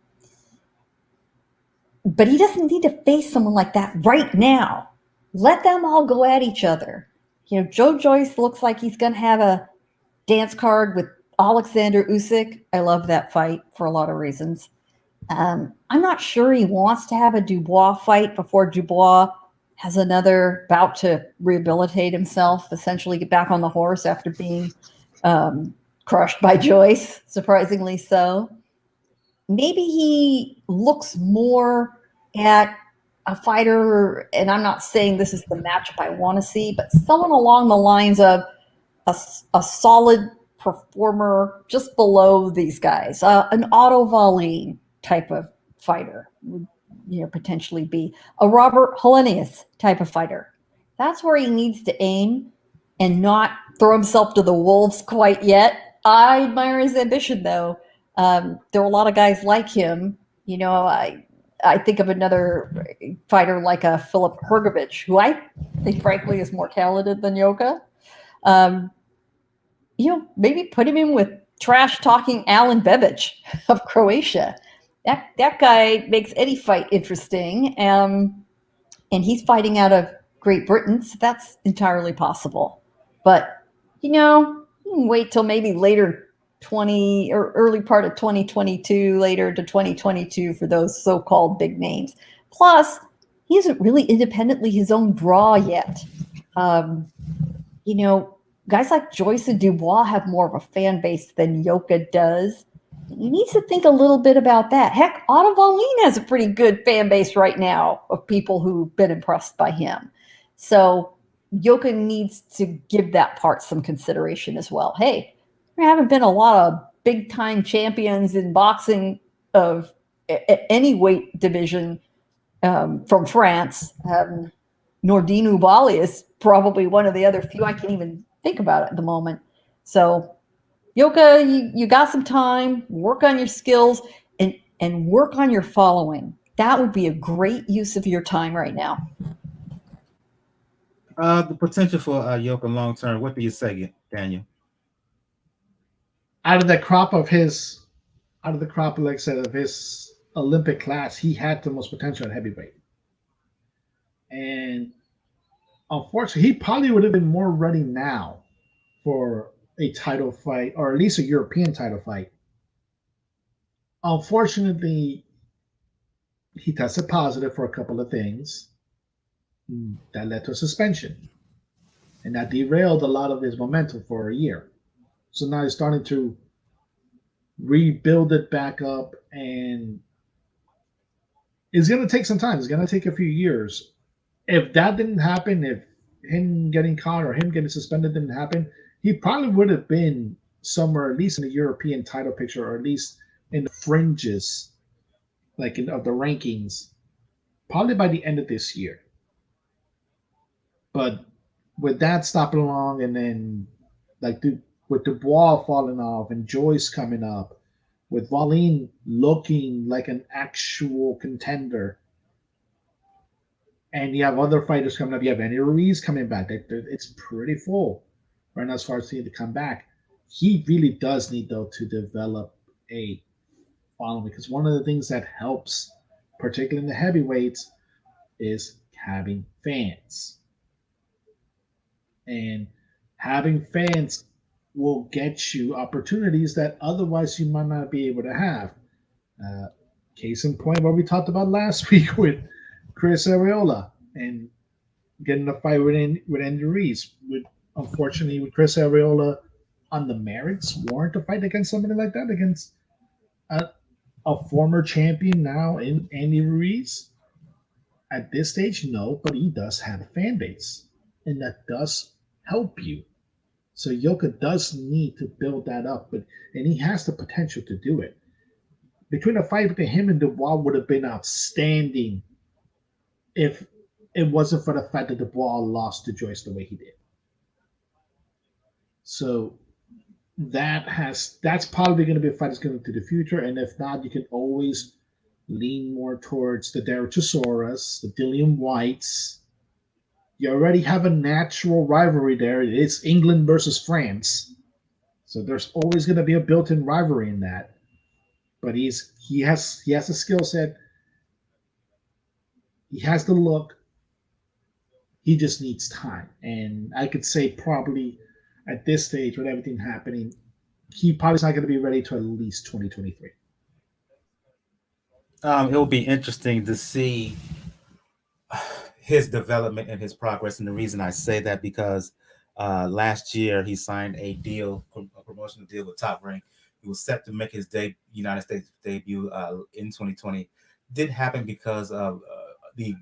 But he doesn't need to face someone like that right now. Let them all go at each other. Joe Joyce looks like he's going to have a dance card with Alexander Usyk. I love that fight for a lot of reasons. I'm not sure he wants to have a Dubois fight before Dubois has another bout to rehabilitate himself, essentially get back on the horse after being crushed by Joyce, surprisingly so. Maybe he looks more at a fighter, and I'm not saying this is the matchup I want to see, but someone along the lines of a solid performer just below these guys, an Otto Wallin type of fighter would potentially be a Robert Helenius type of fighter. That's where he needs to aim and not throw himself to the wolves quite yet. I admire his ambition, though. There were a lot of guys like him. I think of another fighter like a Philip Hrgovic, who I think, frankly, is more talented than Yoka. Um, maybe put him in with trash talking Alan Bebic of Croatia. That guy makes any fight interesting. And he's fighting out of Great Britain, so that's entirely possible. But you can wait till maybe later 20 or early part of 2022, later to 2022 for those so-called big names. Plus, he isn't really independently his own draw yet. Um, Guys like Joyce and Dubois have more of a fan base than Yoka does. He needs to think a little bit about that. Heck, Otto Wallin has a pretty good fan base right now of people who've been impressed by him. So Yoka needs to give that part some consideration as well. Hey, there haven't been a lot of big time champions in boxing of any weight division from France. Nordine Ubali is probably one of the other few I can even think about at the moment. So Yoka, you got some time, work on your skills and work on your following. That would be a great use of your time right now. The potential for Yoka long term. What do you say, Daniel? Out of the crop of his, out of the crop, like I said, of his Olympic class, he had the most potential at heavyweight. And unfortunately, he probably would have been more ready now for a title fight, or at least a European title fight. Unfortunately, he tested positive for a couple of things that led to a suspension, and that derailed a lot of his momentum for a year. So now he's starting to rebuild it back up, and it's going to take some time. It's going to take a few years. If that didn't happen, if him getting caught or him getting suspended didn't happen, he probably would have been somewhere, at least in the European title picture, or at least in the fringes, of the rankings, probably by the end of this year. But with that stopping along, and then with Dubois falling off and Joyce coming up, with Wallin looking like an actual contender, and you have other fighters coming up. You have Andy Ruiz coming back. It's pretty full right now as far as he to come back. He really does need, though, to develop a following, because one of the things that helps, particularly in the heavyweights, is having fans. And having fans will get you opportunities that otherwise you might not be able to have. Case in point, what we talked about last week with Chris Arreola and getting a fight with Andy Ruiz. Unfortunately, with Chris Arreola on the merits, warrant a fight against somebody like that, against a former champion now in Andy Ruiz? At this stage, no, but he does have a fan base, and that does help you. So Yoka does need to build that up, and he has the potential to do it. Between a fight between him and Dubois would have been outstanding if it wasn't for the fact that Dubois lost to Joyce the way he did. So that's probably going to be a fight that's going to the future, and if not, you can always lean more towards the Derek Chisoras, the Dillian Whites. You already have a natural rivalry there. It's England versus France, so there's always going to be a built-in rivalry in that. But he has a skill set. He has the look. He just needs time, and I could say probably at this stage with everything happening, he probably is not going to be ready to at least 2023. It will be interesting to see his development and his progress. And the reason I say that, because last year he signed a promotional deal with Top Rank. He was set to make his United States debut in 2020. Did happen because of the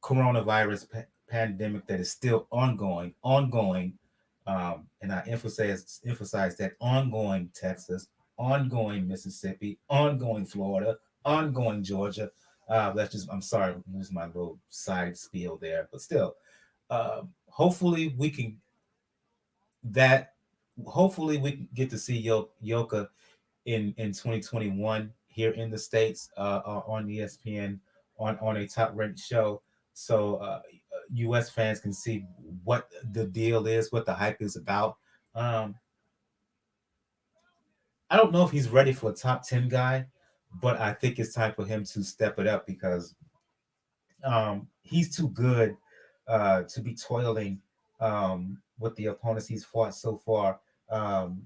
coronavirus pandemic that is still ongoing. And I emphasize that ongoing Texas, ongoing Mississippi, ongoing Florida, ongoing Georgia. I'm sorry, I'm losing my little side spiel there, but still, hopefully that hopefully we can get to see Yoka in 2021 here in the States, on ESPN, on a top ranked show, so US fans can see what the deal is, what the hype is about. um I don't know if he's ready for a top 10 guy, but I think it's time for him to step it up, because he's too good to be toiling with the opponents he's fought so far.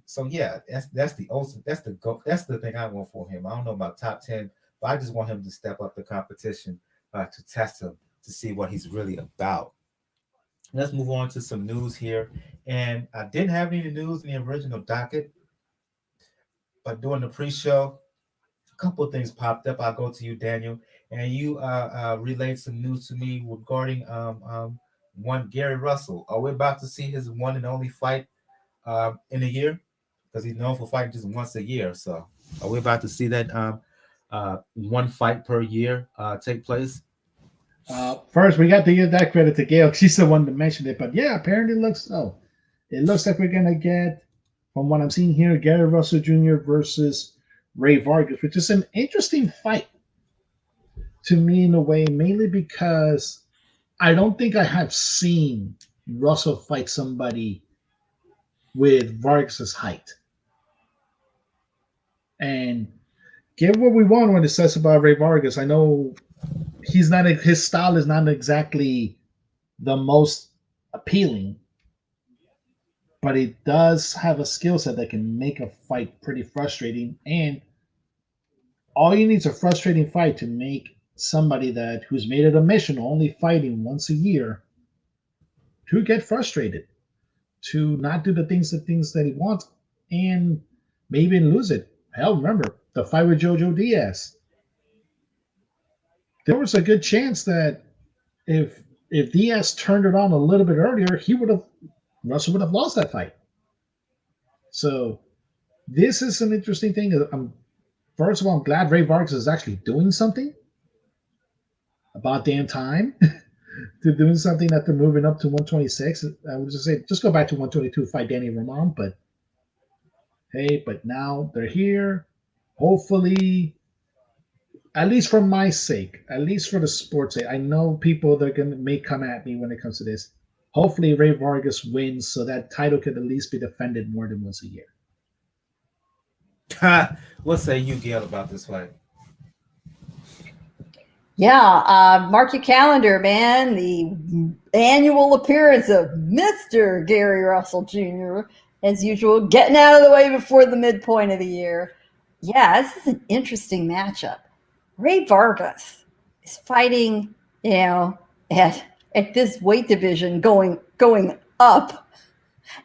So yeah, that's the thing I want for him. I don't know about top 10, but I just want him to step up the competition, to test him, to see what he's really about. Let's move on to some news here. And I didn't have any news in the original docket, but during the pre-show, a couple of things popped up. I'll go to you, Daniel, and you relayed some news to me regarding one Gary Russell. Are we about to see his one and only fight in a year? Because he's known for fighting just once a year. So are we about to see that one fight per year take place? First, we got to give that credit to Gayle. She's the one that mentioned it. But yeah, apparently it looks so. It looks like we're going to get, from what I'm seeing here, Gary Russell Jr. versus Ray Vargas, which is an interesting fight to me in a way, mainly because I don't think I have seen Russell fight somebody with Vargas's height. And give what we want when it says about Ray Vargas. I know he's not, his style is not exactly the most appealing, but he does have a skill set that can make a fight pretty frustrating. And all you need is a frustrating fight to make somebody that who's made it a mission only fighting once a year to get frustrated, to not do the things that he wants, and maybe lose it. Hell, remember the fight with Jojo Diaz. There was a good chance that if Diaz turned it on a little bit earlier, he would have Russell would have lost that fight. So this is an interesting thing. First of all, I'm glad Ray Vargas is actually doing something. About damn time to doing something that they're moving up to 126. I would just say just go back to 122, fight Danny Roman. But hey, but now they're here. Hopefully, at least for my sake, at least for the sports sake, I know people that are gonna may come at me when it comes to this. Hopefully, Ray Vargas wins so that title could at least be defended more than once a year. What say you, Gail, about this fight? Yeah, mark your calendar, man. The annual appearance of Mr. Gary Russell Jr., as usual, getting out of the way before the midpoint of the year. Yeah, this is an interesting matchup. Ray Vargas is fighting, you know, at this weight division going up,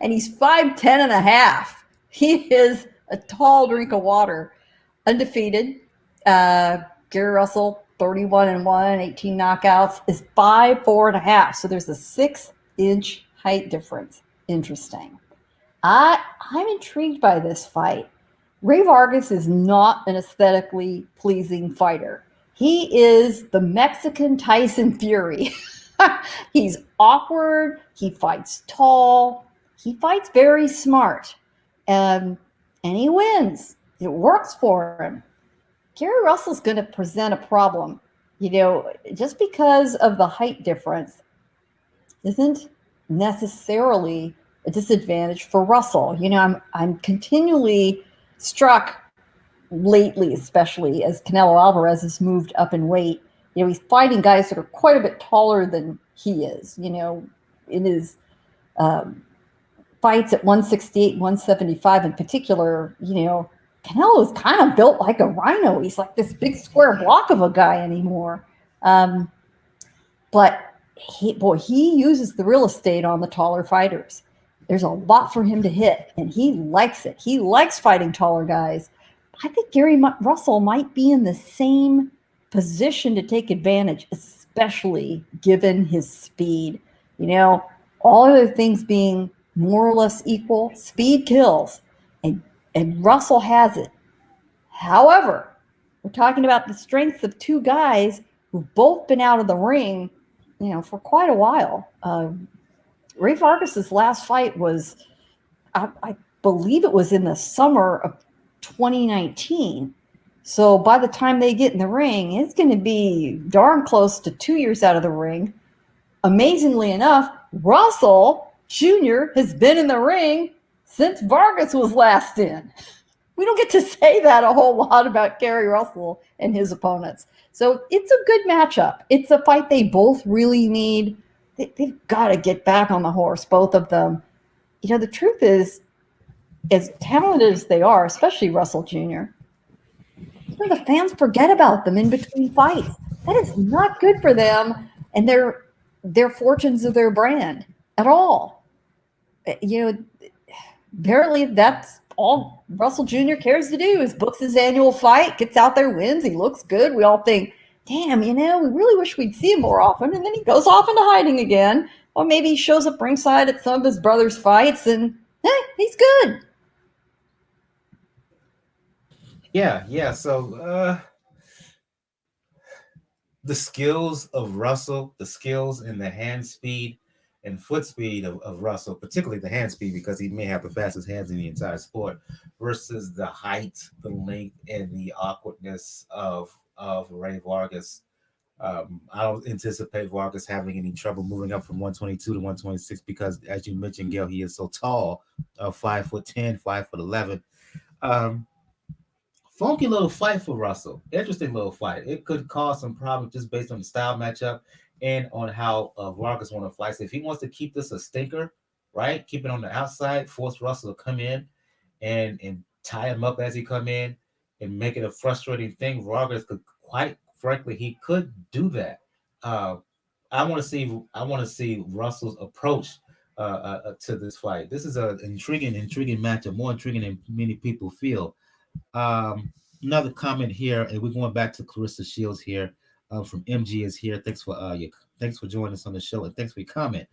and he's 5'10" and a half. He is a tall drink of water, undefeated. Gary Russell, 31-1, 18 knockouts, is 5'4" and a half. So there's a 6-inch height difference. Interesting. I'm intrigued by this fight. Ray Vargas is not an aesthetically pleasing fighter. He is the Mexican Tyson Fury. He's awkward. He fights tall. He fights very smart. And he wins. It works for him. Gary Russell's going to present a problem. You know, just because of the height difference isn't necessarily a disadvantage for Russell. You know, I'm continually struck lately, especially as Canelo Alvarez has moved up in weight. You know, he's fighting guys that are quite a bit taller than he is. You know, in his fights at 168, 175 in particular, you know, Canelo's kind of built like a rhino. He's like this big square block of a guy anymore. But he uses the real estate on the taller fighters. There's a lot for him to hit, and he likes it. He likes fighting taller guys. I think Gary Russell might be in the same position to take advantage, especially given his speed. You know, all other things being more or less equal, speed kills, and Russell has it. However, we're talking about the strengths of two guys who've both been out of the ring, you know, for quite a while. Ray Vargas's last fight was, I believe it was in the summer of 2019. So by the time they get in the ring, it's going to be darn close to 2 years out of the ring. Amazingly enough, Russell Jr. has been in the ring since Vargas was last in. We don't get to say that a whole lot about Gary Russell and his opponents. So it's a good matchup. It's a fight they both really need. They've got to get back on the horse, both of them. You know, the truth is, as talented as they are, especially Russell Jr., the fans forget about them in between fights. That is not good for them and their fortunes of their brand at all. You know, apparently that's all Russell Jr. cares to do is books his annual fight, gets out there, wins, he looks good. We all think, damn, you know, we really wish we'd see him more often. And then he goes off into hiding again. Or maybe he shows up ringside at some of his brother's fights and he's good. Yeah. So the skills of Russell, the skills and the hand speed and foot speed of Russell, particularly the hand speed, because he may have the fastest hands in the entire sport, versus the height, the length, and the awkwardness of Ray Vargas. I don't anticipate Vargas having any trouble moving up from 122 to 126 because, as you mentioned, Gail, he is so tall, 5'10", 5'11". Funky little fight for Russell. Interesting little fight. It could cause some problems just based on the style matchup and on how Vargas want to fight. So if he wants to keep this a stinker, right, keep it on the outside, force Russell to come in and tie him up as he come in and make it a frustrating thing, Vargas could, quite frankly, he could do that. I want to see Russell's approach to this fight. This is an intriguing matchup, more intriguing than many people feel. Another comment here, and we're going back to Claressa Shields here from MG is here. Thanks for joining us on the show, and thanks for your comment.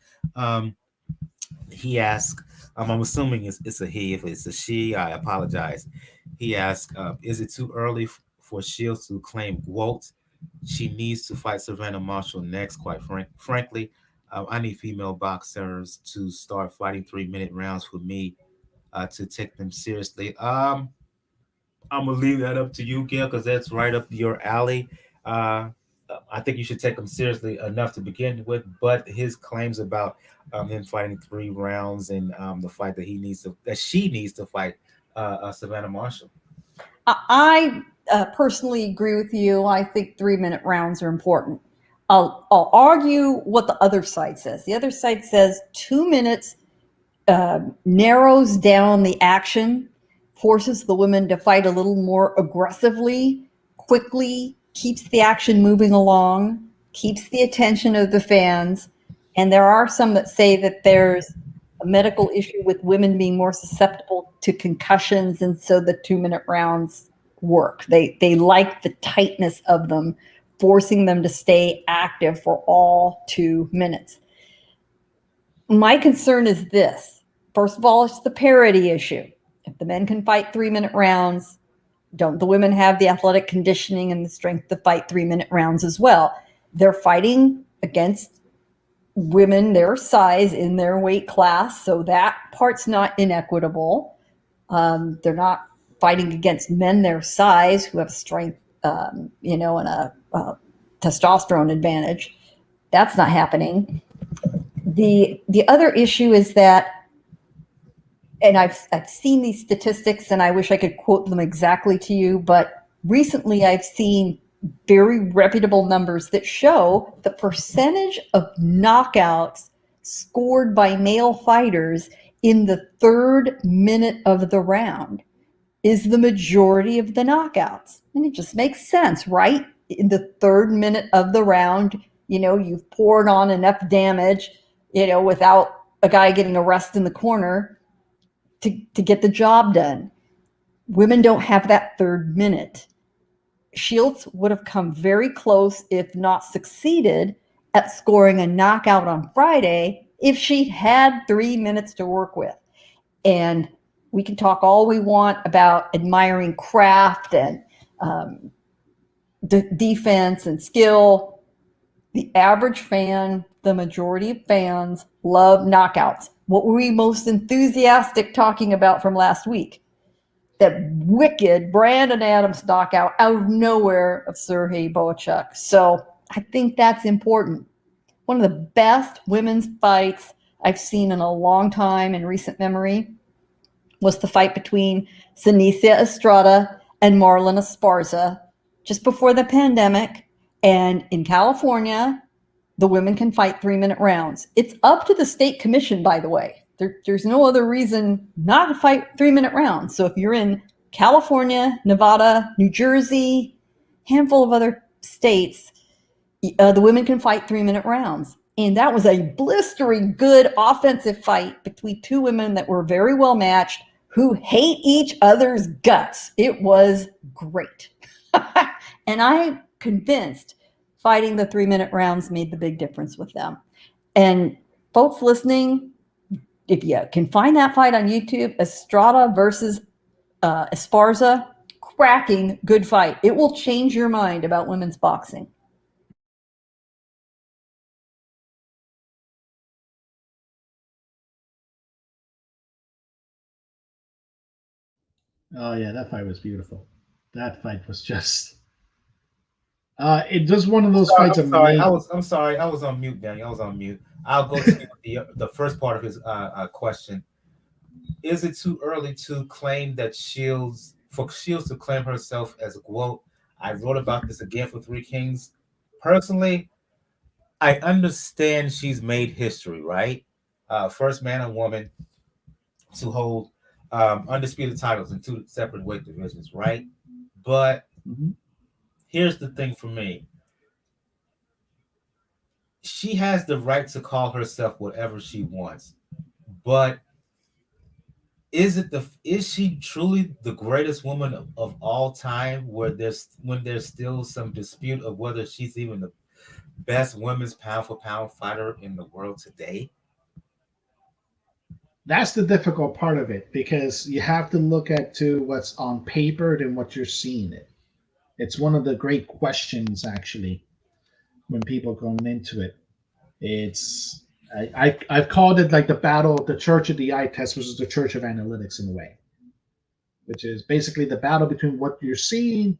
He asked, I'm assuming it's a he. If it's a she, I apologize. He asked, is it too early for Shields to claim GWOAT? She needs to fight Savannah Marshall next. Quite frankly, I need female boxers to start fighting 3-minute rounds for me to take them seriously. I'm gonna leave that up to you, Gail, because that's right up your alley. Uh, I think you should take him seriously enough to begin with, but his claims about him fighting 3 rounds and the fight that she needs to fight Savannah Marshall. I personally agree with you. I think 3-minute rounds are important. I'll argue what the other side says. The other side says 2 minutes narrows down the action, forces the women to fight a little more aggressively, quickly, keeps the action moving along, keeps the attention of the fans. And there are some that say that there's a medical issue with women being more susceptible to concussions, and so the 2-minute rounds work. They like the tightness of them, forcing them to stay active for all 2 minutes. My concern is this. First of all, it's the parity issue. If the men can fight 3-minute rounds, don't the women have the athletic conditioning and the strength to fight 3-minute rounds as well? They're fighting against women their size in their weight class, so that part's not inequitable. They're not fighting against men their size who have strength, and a testosterone advantage. That's not happening. The other issue is that, and I've seen these statistics, and I wish I could quote them exactly to you, but recently I've seen very reputable numbers that show the percentage of knockouts scored by male fighters in the 3rd minute of the round is the majority of the knockouts. And it just makes sense, right? In the 3rd minute of the round, you've poured on enough damage, without a guy getting a rest in the corner to get the job done. Women don't have that 3rd minute. Shields would have come very close, if not succeeded, at scoring a knockout on Friday if she had 3 minutes to work with. And we can talk all we want about admiring craft and defense and skill. The average fan, the majority of fans, love knockouts. What were we most enthusiastic talking about from last week? That wicked Brandon Adams knockout out of nowhere of Serhii Bohachuk. So I think that's important. One of the best women's fights I've seen in a long time in recent memory was the fight between Senicia Estrada and Marlon Esparza just before the pandemic. And in California, the women can fight 3-minute rounds. It's up to the state commission, by the way. There's no other reason not to fight 3-minute rounds. So if you're in California, Nevada, New Jersey, handful of other states, the women can fight 3-minute rounds. And that was a blistering good offensive fight between two women that were very well matched, who hate each other's guts. It was great. And I'm convinced fighting the 3-minute rounds made the big difference with them. And folks listening, if you can find that fight on YouTube, Estrada versus Esparza, cracking good fight. It will change your mind about women's boxing. Oh yeah, that fight was beautiful. That fight was just it was one of those fights that made. I'm sorry. I was on mute, Daniel. I was on mute. I'll go to the first part of his question. Is it too early to claim that Shields to claim herself as a GWOAT? I wrote about this again for Three Kings. Personally, I understand she's made history, right? First man and woman to hold undisputed titles in two separate weight divisions, right? But here's the thing for me. She has the right to call herself whatever she wants, but is she truly the greatest woman of all time? When there's still some dispute of whether she's even the best women's pound for pound fighter in the world today? That's the difficult part of it because you have to look at to what's on paper than what you're seeing it. It's one of the great questions actually when people going into it. It's I've called it like the battle of the church of the eye test versus the church of analytics in a way, which is basically the battle between what you're seeing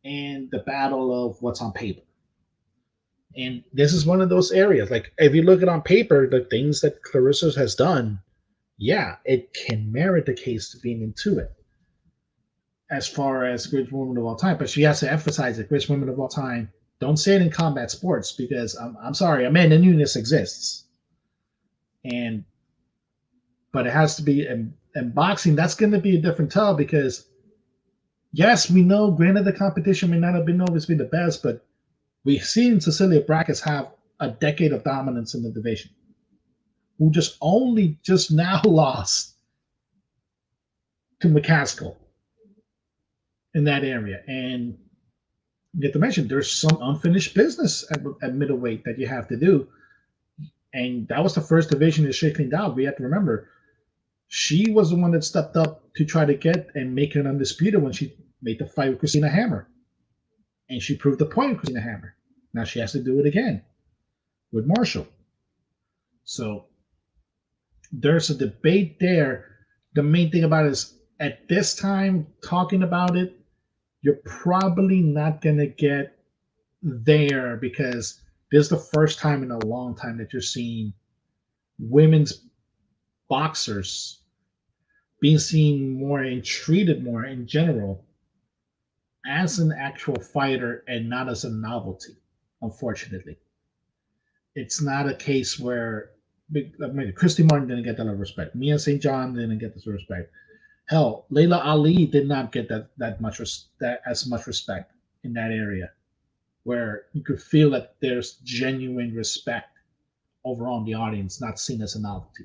and the battle of what's on paper. And this is one of those areas. Like if you look at on paper, the things that Claressa has done, yeah, it can merit the case to being into it as far as greatest women of all time. But she has to emphasize it, greatest women of all time. Don't say it in combat sports because I'm sorry, Amanda Nunes exists. But it has to be in boxing. That's going to be a different tell because yes, we know. Granted, the competition may not have been always be the best, but we've seen Cecilia Brackets have a decade of dominance in the division, who just now lost to McCaskill in that area. And you have to mention there's some unfinished business at middleweight that you have to do. And that was the first division that she cleaned out. We have to remember she was the one that stepped up to try to get and make it undisputed when she made the fight with Christina Hammer. And she proved the point with Christina Hammer. Now she has to do it again with Marshall. So there's a debate there. The main thing about it is at this time, talking about it, you're probably not going to get there because this is the first time in a long time that you're seeing women's boxers being seen more and treated more in general as an actual fighter and not as a novelty, unfortunately. It's not a case where Christy Martin didn't get that level of respect. Mia St. John didn't get this respect. Hell, Layla Ali did not get that as much respect in that area, where you could feel that there's genuine respect overall in the audience, not seen as a novelty.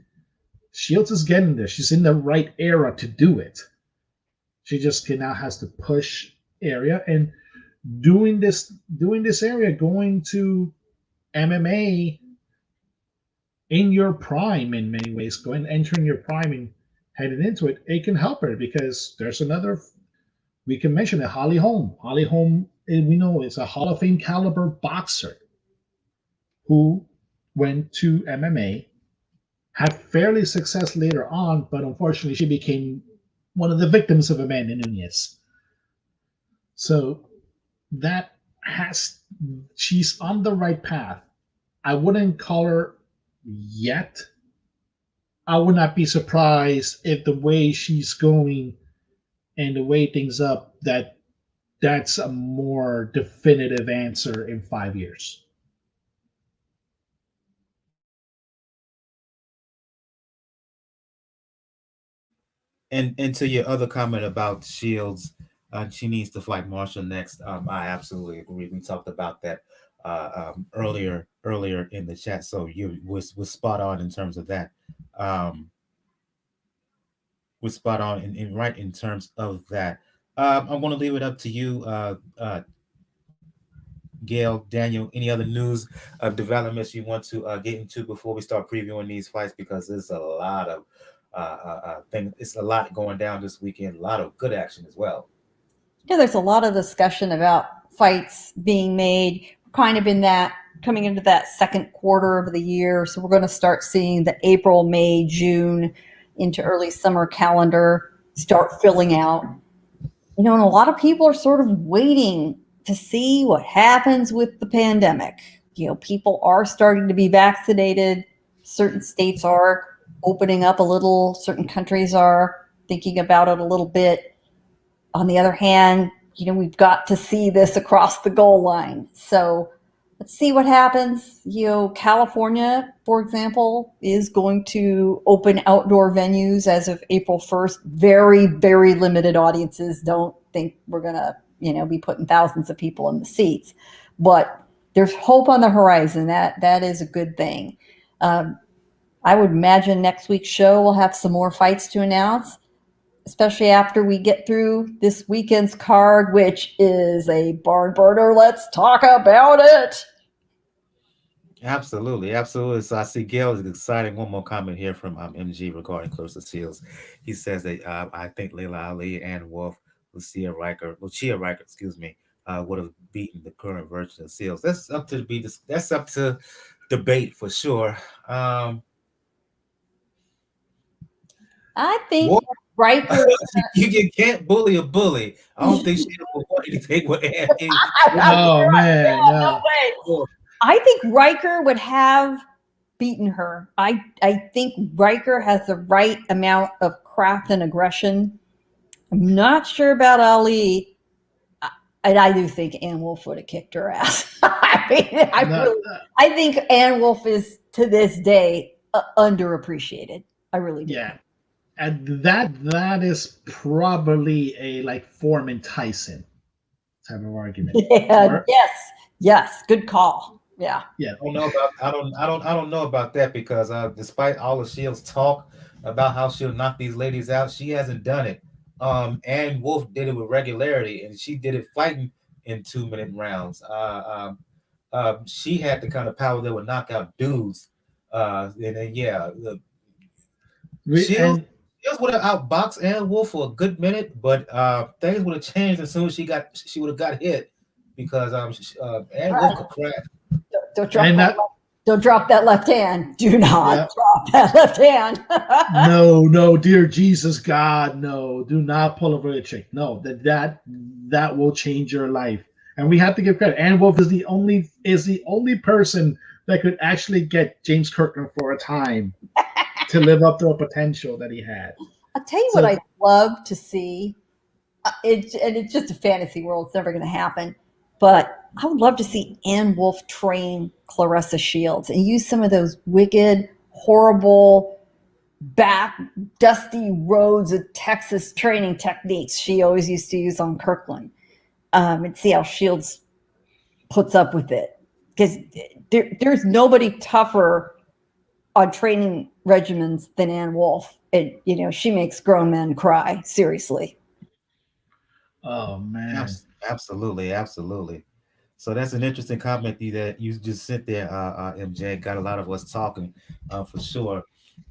Shields is getting there. She's in the right era to do it. She just now has to push area and doing this area, going to MMA in your prime in many ways, entering your prime and headed into it, it can help her because there's another. We can mention it, Holly Holm. Holly Holm, we know, is a Hall of Fame caliber boxer who went to MMA had fairly success later on, but unfortunately she became one of the victims of Amanda Nunez. So that has she's on the right path. I wouldn't call her yet. I would not be surprised if the way she's going and the way things up that's a more definitive answer in 5 years. And to your other comment about Shields, she needs to fight Marshall next. I absolutely agree. We talked about that earlier in the chat, so you was spot on in terms of that. Um, was spot on in right in terms of that. I want to leave it up to you, Gail, Daniel. Any other news developments you want to get into before we start previewing these fights? Because there's a lot of thing. It's a lot going down this weekend. A lot of good action as well. There's a lot of discussion about fights being made kind of in that coming into that second quarter of the year. So we're going to start seeing the April, May, June into early summer calendar start filling out. And a lot of people are sort of waiting to see what happens with the pandemic. People are starting to be vaccinated. Certain states are opening up a little, certain countries are thinking about it a little bit. On the other hand, we've got to see this across the goal line. So let's see what happens. California, for example, is going to open outdoor venues as of April 1st. Very, very limited audiences. Don't think we're going to, be putting thousands of people in the seats. But there's hope on the horizon. That is a good thing. I would imagine next week's show will have some more fights to announce, especially after we get through this weekend's card, which is a barn burner. Let's talk about it. Absolutely, absolutely. So I see Gail is exciting. One more comment here from MG regarding Claressa Shields. He says that I think Layla Ali and Lucia Riker, excuse me, would have beaten the current version of Shields. That's up to debate for sure. Um, I think what Riker. you can't bully a bully. I don't think she ever won anything with Oh man, No no. way. I think Riker would have beaten her. I think Riker has the right amount of craft and aggression. I'm not sure about Ali. And I do think Ann Wolf would have kicked her ass. No, I think Ann Wolf is to this day underappreciated. I really do. yeah. And that is probably a like Foreman Tyson type of argument. Yeah. Or Yes. Yes. Good call. Yeah. yeah. I don't know about that because despite all of Shield's talk about how she'll knock these ladies out, she hasn't done it. And Wolf did it with regularity, and she did it fighting in 2 minute rounds. She had the kind of power that would knock out dudes. And then yeah, Shields And Shields would have outboxed Ann Wolf for a good minute, but things would have changed as soon as she would have got hit because Ann Wolf could crack. Don't drop and that. that Don't drop that left hand. Do not yeah. drop that left hand. No, no, dear Jesus God, no. Do not pull over a chick. No, that will change your life. And we have to give credit. Ann Wolf is the only person that could actually get James Kirkland for a time to live up to the potential that he had. I'll tell you what So I'd love to see. And it's just a fantasy world. It's never going to happen. But I would love to see Ann Wolf train Claressa Shields and use some of those wicked, horrible, back dusty roads of Texas training techniques she always used to use on Kirkland, and see how Shields puts up with it. Because there's nobody tougher on training regimens than Ann Wolf. And, she makes grown men cry, seriously. oh man. Absolutely, absolutely. So that's an interesting comment that you just sit there, MJ. Got a lot of us talking, for sure.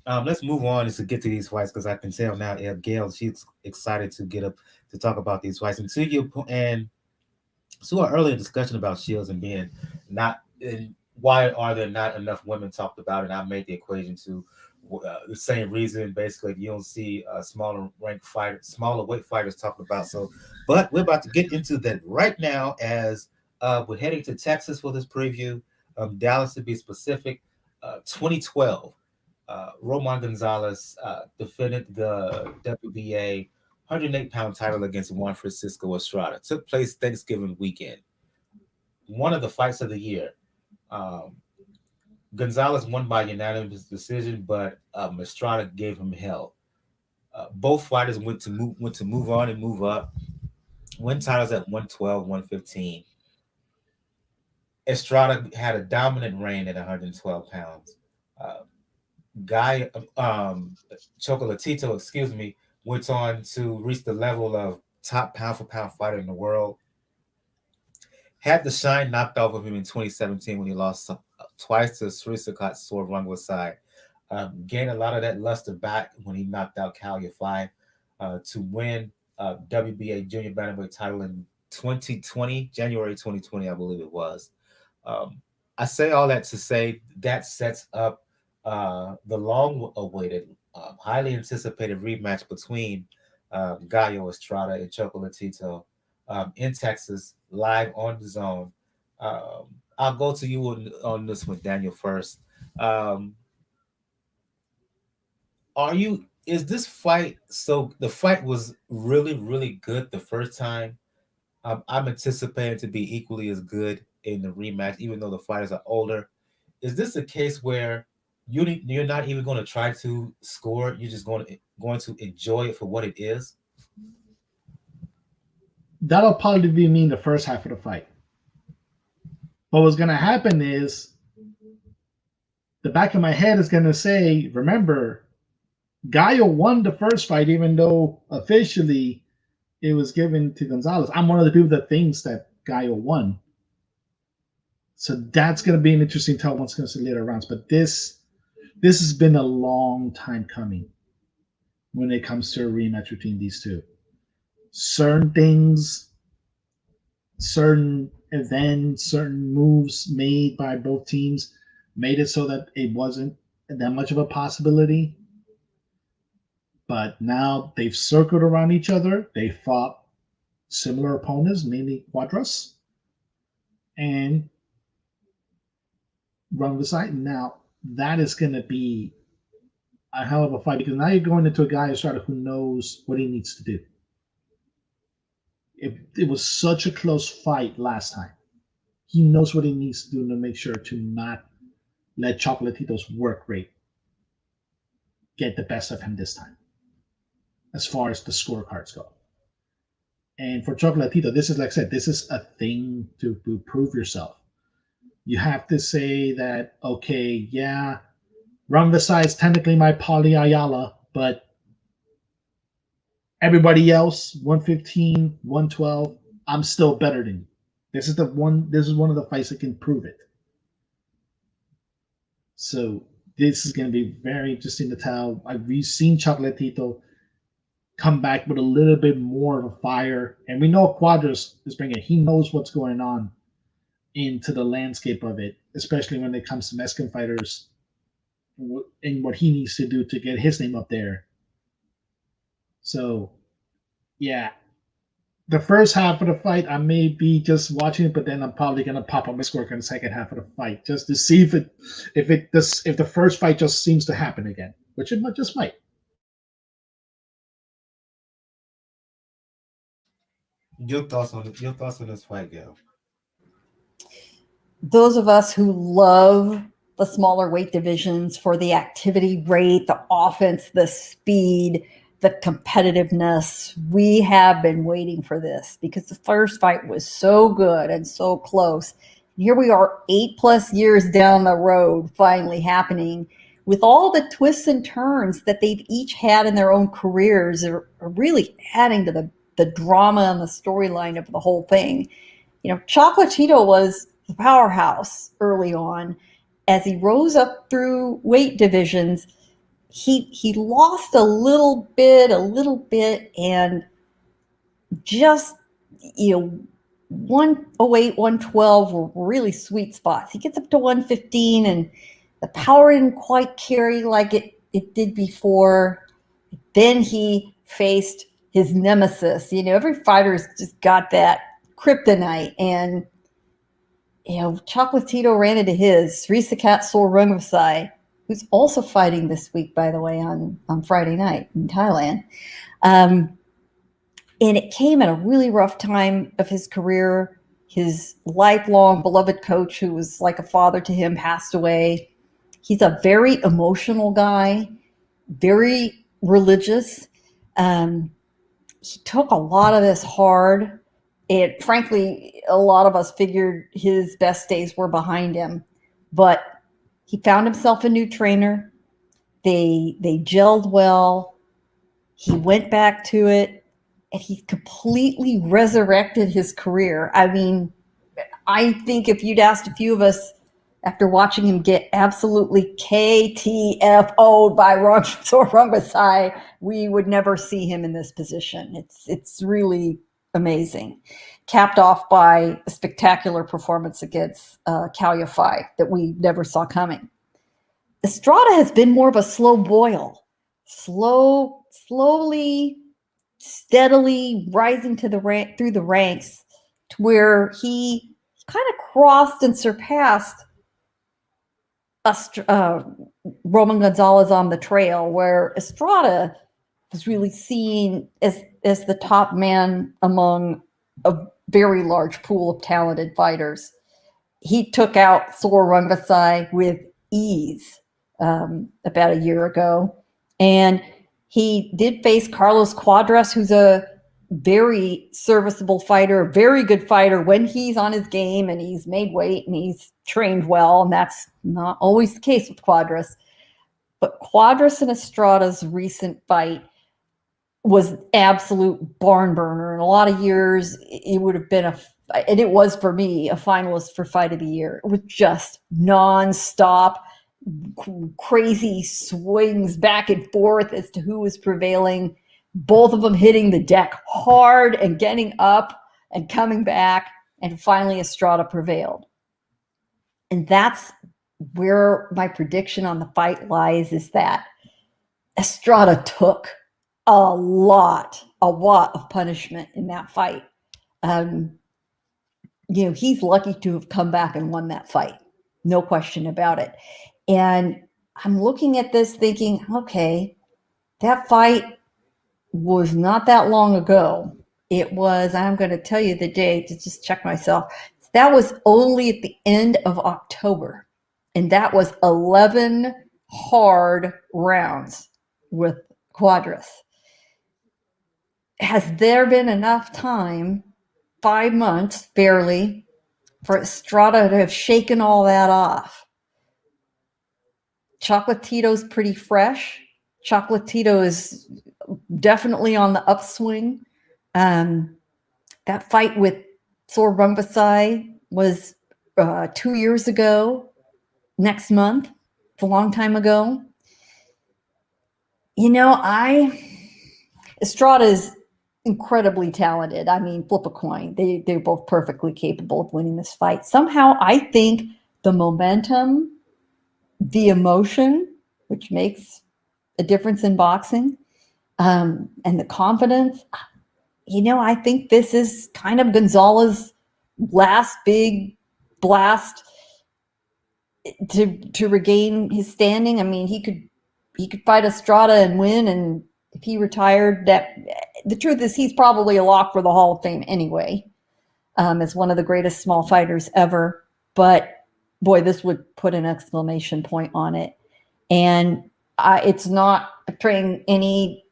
Let's move on and to get to these fights because I can tell now, Gail, she's excited to get up to talk about these fights. And to our earlier discussion about Shields and being not, and why are there not enough women talked about? And I made the equation to The same reason, basically, you don't see smaller weight fighters talking about. So, but we're about to get into that right now as we're heading to Texas for this preview. Dallas, to be specific, 2012. Roman Gonzalez defended the WBA 108-pound title against Juan Francisco Estrada. Took place Thanksgiving weekend. One of the fights of the year. Um, Gonzalez won by unanimous decision, but Estrada gave him hell. Both fighters went to move on and move up. Win titles at 112, 115. Estrada had a dominant reign at 112 pounds. Uh, Guy Chocolatito, excuse me, went on to reach the level of top pound for pound fighter in the world. Had the shine knocked off of him in 2017 when he lost twice to Serhii Bohachuk side. Gained a lot of that luster back when he knocked out Cal Yafai to win WBA junior bantamweight title in 2020, January 2020, I believe it was. Um, I say all that to say that sets up the long-awaited, highly anticipated rematch between Gallo Estrada and Chocolatito in Texas, live on the zone. Um, I'll go to you on this one, Daniel, first. Um, are you? Is this fight so? The fight was really, really good the first time. I'm anticipating to be equally as good in the rematch, even though the fighters are older. Is this a case where you're not even going to try to score? You're just going to enjoy it for what it is. That'll probably be me in the first half of the fight. But what's going to happen is the back of my head is going to say, remember, Gallo won the first fight, even though officially it was given to Gonzalez. I'm one of the people that thinks that Gallo won. So that's going to be an interesting tell once it comes to later rounds. But this has been a long time coming when it comes to a rematch between these two. Certain things, certain events, certain moves made by both teams made it so that it wasn't that much of a possibility. But now they've circled around each other. They fought similar opponents, mainly Quadras, and run the side. Now that is going to be a hell of a fight because now you're going into a guy who knows what he needs to do. It was such a close fight last time. He knows what he needs to do to make sure to not let Chocolatito's work rate get the best of him this time, as far as the scorecards go. And for Chocolatito, this is, like I said, this is a thing to prove yourself. You have to say that, okay, yeah, Ramvasai is technically my Paulie Ayala, but everybody else, 115, 112, I'm still better than you. This is one of the fights that can prove it. So this is going to be very interesting to tell. We've seen Chocolatito come back with a little bit more of a fire, and we know Quadras is bringing. He knows what's going on into the landscape of it, especially when it comes to Mexican fighters and what he needs to do to get his name up there. So, yeah, the first half of the fight, I may be just watching it, but then I'm probably gonna pop up my scorecard in the second half of the fight just to see if the first fight just seems to happen again, which it just might. Your thoughts on this fight, Gail? Those of us who love the smaller weight divisions for the activity rate, the offense, the speed, the competitiveness, we have been waiting for this because the first fight was so good and so close. And here we are 8+ years down the road, finally happening with all the twists and turns that they've each had in their own careers are really adding to the drama and the storyline of the whole thing. You know, Chocolatito was the powerhouse early on. As he rose up through weight divisions, he lost a little bit, and just, you know, 108, 112 were really sweet spots. He gets up to 115, and the power didn't quite carry like it it did before. Then he faced his nemesis. Every fighter's just got that kryptonite, and Chocolatito ran into his Serhii Bohachuk, who's also fighting this week, by the way, on Friday night in Thailand. And it came at a really rough time of his career. His lifelong beloved coach, who was like a father to him, passed away. He's a very emotional guy, very religious. He took a lot of this hard. And frankly, a lot of us figured his best days were behind him. But he found himself a new trainer. They gelled well. He went back to it, and he completely resurrected his career. I mean, I think if you'd asked a few of us after watching him get absolutely KTFO'd by Rungvisai, we would never see him in this position. It's really amazing. Capped off by a spectacular performance against Kalyafai that we never saw coming. Estrada has been more of a slow boil, slowly, steadily rising to through the ranks to where he kind of crossed and surpassed Roman Gonzalez on the trail, where Estrada was really seen as the top man among a very large pool of talented fighters. He took out Rungvisai with ease about a year ago, and he did face Carlos Cuadras, who's a very serviceable fighter, a very good fighter when he's on his game and he's made weight and he's trained well, and that's not always the case with Cuadras. But Cuadras and Estrada's recent fight was absolute barn burner. In a lot of years, it would have been and it was for me, a finalist for Fight of the Year. It was just nonstop, crazy swings back and forth as to who was prevailing. Both of them hitting the deck hard and getting up and coming back. And finally, Estrada prevailed. And that's where my prediction on the fight lies, is that Estrada took a lot of punishment in that fight. He's lucky to have come back and won that fight. No question about it. And I'm looking at this thinking, okay, that fight was not that long ago. It was, I'm going to tell you the date to just check myself. That was only at the end of October. And that was 11 hard rounds with Cuadras. Has there been enough time, 5 months barely, for Estrada to have shaken all that off? Chocolatito's pretty fresh. Chocolatito is definitely on the upswing. That fight with Rungvisai was 2 years ago, next month. It's a long time ago. Estrada is incredibly talented. I mean, flip a coin. They're both perfectly capable of winning this fight. Somehow, I think the momentum, the emotion, which makes a difference in boxing, and the confidence, I think this is kind of Gonzalez's last big blast to regain his standing. I mean, he could fight Estrada and win, and if he retired, the truth is he's probably a lock for the Hall of Fame anyway, as one of the greatest small fighters ever. But boy, this would put an exclamation point on it. And it's not betraying any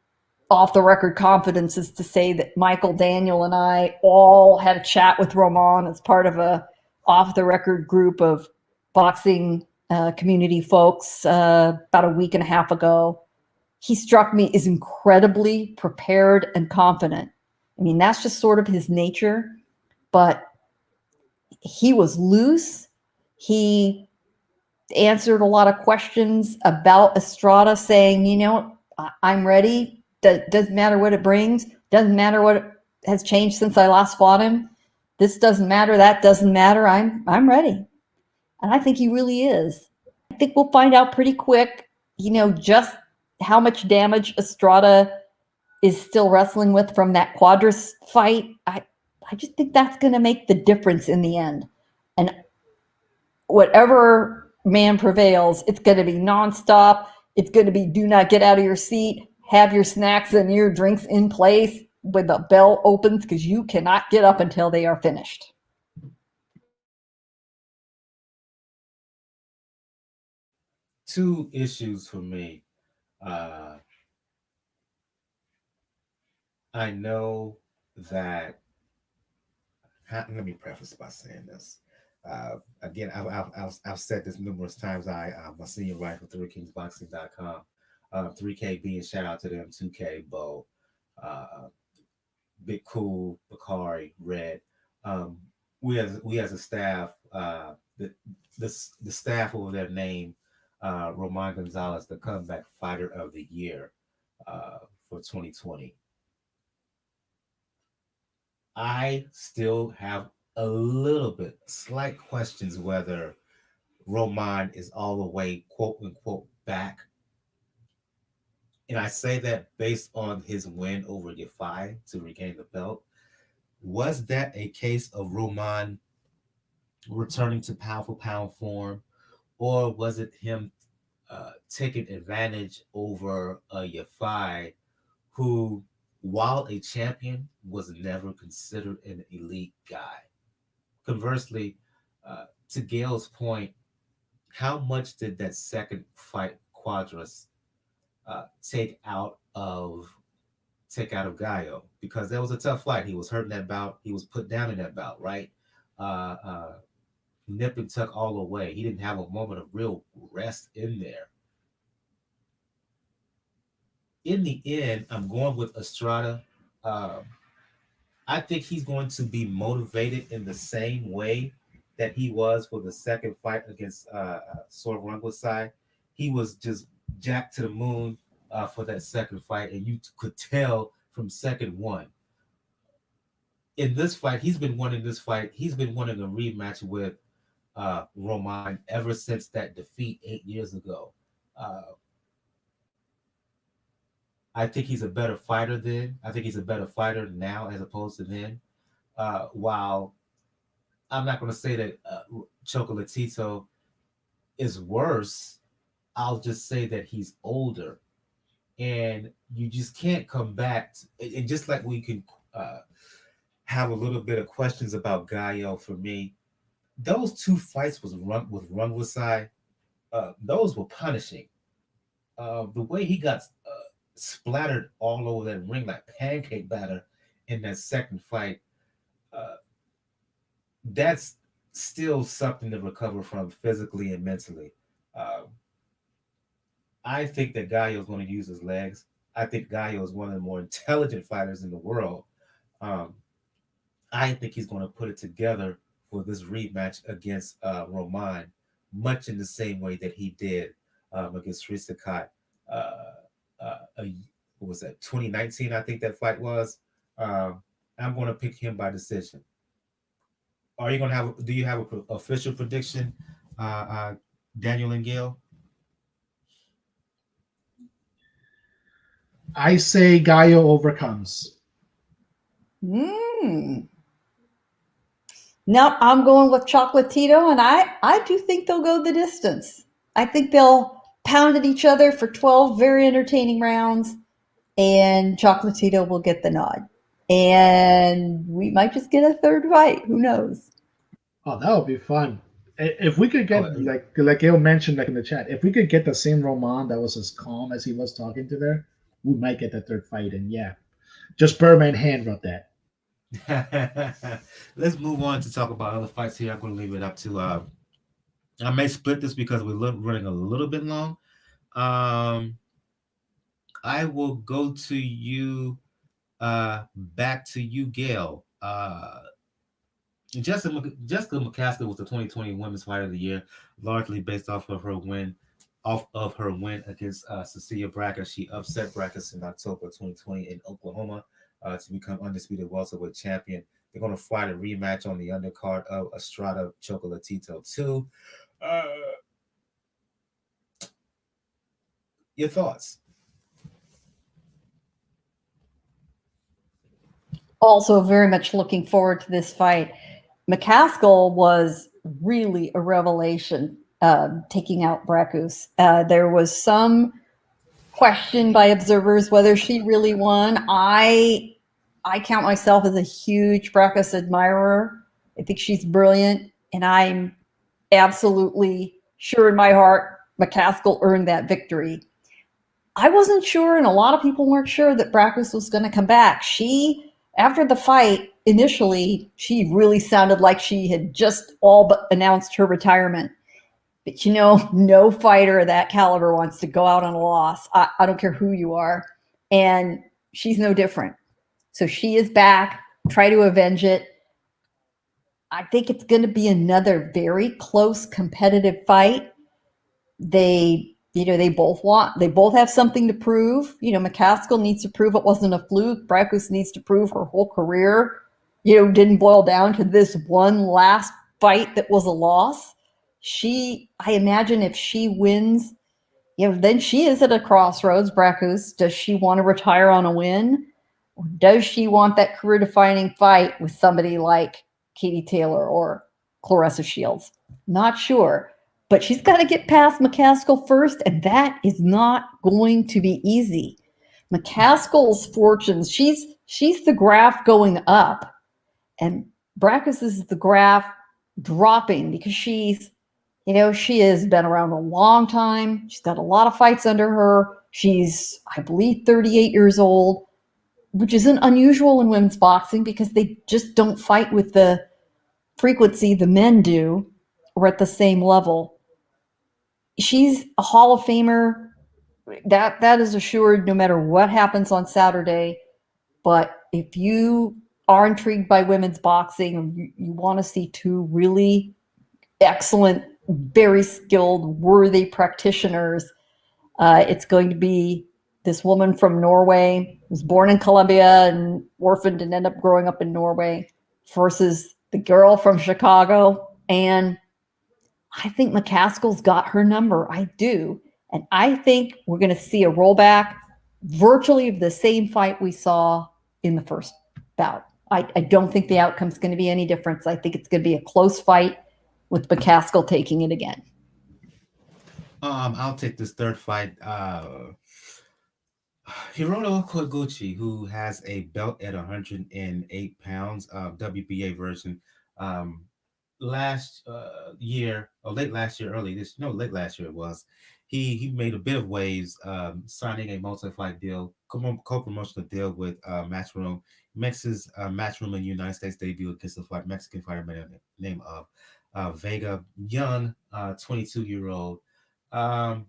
off-the-record confidences to say that Michael, Daniel, and I all had a chat with Roman as part of a off-the-record group of boxing community folks about a week and a half ago. He struck me as incredibly prepared and confident. I mean, that's just sort of his nature, but he was loose. He answered a lot of questions about Estrada, saying, I'm ready. Doesn't matter what it brings. Doesn't matter what has changed since I last fought him. This doesn't matter. That doesn't matter. I'm ready. And I think he really is. I think we'll find out pretty quick, just how much damage Estrada is still wrestling with from that Quadras fight, I just think that's going to make the difference in the end. And whatever man prevails, it's going to be nonstop. It's going to be do not get out of your seat, have your snacks and your drinks in place when the bell opens, because you cannot get up until they are finished. Two issues for me. Uh, I know that. Let me preface by saying this. Again, I've said this numerous times. I'm a senior writer for 3kingsboxing.com. 3K being shout out to them, 2K, Bo, uh, Big Cool, Bakari, Red. Um, we as a staff, the staff over there named Roman Gonzalez the comeback fighter of the year uh, for 2020. I still have a little bit slight questions whether Roman is all the way quote unquote back. And I say that based on his win over Defy to regain the belt. Was that a case of Roman returning to powerful pound form, or was it him taking advantage over a Yafai who, while a champion, was never considered an elite guy? Conversely, to Gayle's point, how much did that second fight Quadras take out of Gallo? Because that was a tough fight. He was hurt in that bout. He was put down in that bout, right? Uh, uh, Nip and tuck all the way. He didn't have a moment of real rest in there. In the end, I'm going with Estrada. Um, I think he's going to be motivated in the same way that he was for the second fight against Sorvangwasai. He was just jacked to the moon for that second fight, and you could tell from second one. In this fight, he's been wanting this fight. He's been wanting a rematch with Roman ever since that defeat 8 years ago. Uh, I think he's a better fighter then. I think he's a better fighter now as opposed to then. While I'm not going to say that Chocolatito is worse, I'll just say that he's older. And you just can't come back. And just like we can uh, have a little bit of questions about Gaio for me, those two fights with Rungvisai, those were punishing. The way he got splattered all over that ring like pancake batter in that second fight, uh, that's still something to recover from physically and mentally. Um, I think that Gallo is going to use his legs. I think Gallo is one of the more intelligent fighters in the world. Um, I think he's going to put it together for this rematch against Roman, much in the same way that he did against Risakat. Uh, what was that? 2019, I think that fight was. Um, I'm going to pick him by decision. Are you going to have? Do you have an official prediction, uh, uh, Daniel and Gail? I say Gallo overcomes. Mm. Now I'm going with Chocolatito, and I do think they'll go the distance. I think they'll pound at each other for 12 very entertaining rounds, and Chocolatito will get the nod. And we might just get a third fight. Who knows? Oh, that would be fun. If we could Oh, get like Gail mentioned like in the chat, if we could get the same Roman that was as calm as he was talking to there, we might get that third fight. And yeah, just Birdman hand wrote that. let's move on to talk about other fights here. I'm going to leave it up to. I may split this because we're running a little bit long. Um, I will go to you. Back to you, Gail. Jessica McCaskill was the 2020 Women's Fighter of the Year, largely based off of her win against Cecilia Bracken. She upset Bracken in October 2020 in Oklahoma to become undisputed welterweight champion. They're going to fight a rematch on the undercard of Estrada Chocolatito 2. Uh, your thoughts? Also, very much looking forward to this fight. McCaskill was really a revelation, taking out Brackus. There was some question by observers whether she really won. I count myself as a huge Brackus admirer. I think she's brilliant, and I'm absolutely sure in my heart McCaskill earned that victory. I wasn't sure, and a lot of people weren't sure that Brackus was going to come back. After the fight, initially, she really sounded like she had just all but announced her retirement. But no fighter of that caliber wants to go out on a loss. I don't care who you are. And she's no different. So she is back, try to avenge it. I think it's going to be another very close competitive fight. They both have something to prove. McCaskill needs to prove it wasn't a fluke. Brackus needs to prove her whole career didn't boil down to this one last fight that was a loss. I imagine if she wins, then she is at a crossroads. Brackus, does she want to retire on a win, or does she want that career defining fight with somebody like Katie Taylor or Claressa Shields? Not sure. But she's got to get past McCaskill first, and that is not going to be easy. McCaskill's fortunes, she's the graph going up, and Brackus is the graph dropping because she has been around a long time. She's got a lot of fights under her. She's, I believe, 38 years old, which isn't unusual in women's boxing because they just don't fight with the frequency the men do or at the same level. She's a Hall of Famer. That is assured no matter what happens on Saturday. But if you are intrigued by women's boxing and you want to see two really excellent, very skilled, worthy practitioners, it's going to be this woman from Norway who was born in Colombia and orphaned and ended up growing up in Norway versus the girl from Chicago. And I think McCaskill's got her number. I do. And I think we're going to see a rollback virtually of the same fight we saw in the first bout. I don't think the outcome's going to be any difference. I think it's going to be a close fight with McCaskill taking it again. I'll take this third fight. Hiroto Koiguchi, who has a belt at 108 pounds, WBA version. Um, last year, or late last year, late last year it was. He made a bit of waves, signing a multi-fight deal, co-promotional deal with Matchroom. Makes his Matchroom in the United States debut against a Mexican fighter by the name of Vega, young, 22-year-old. Um,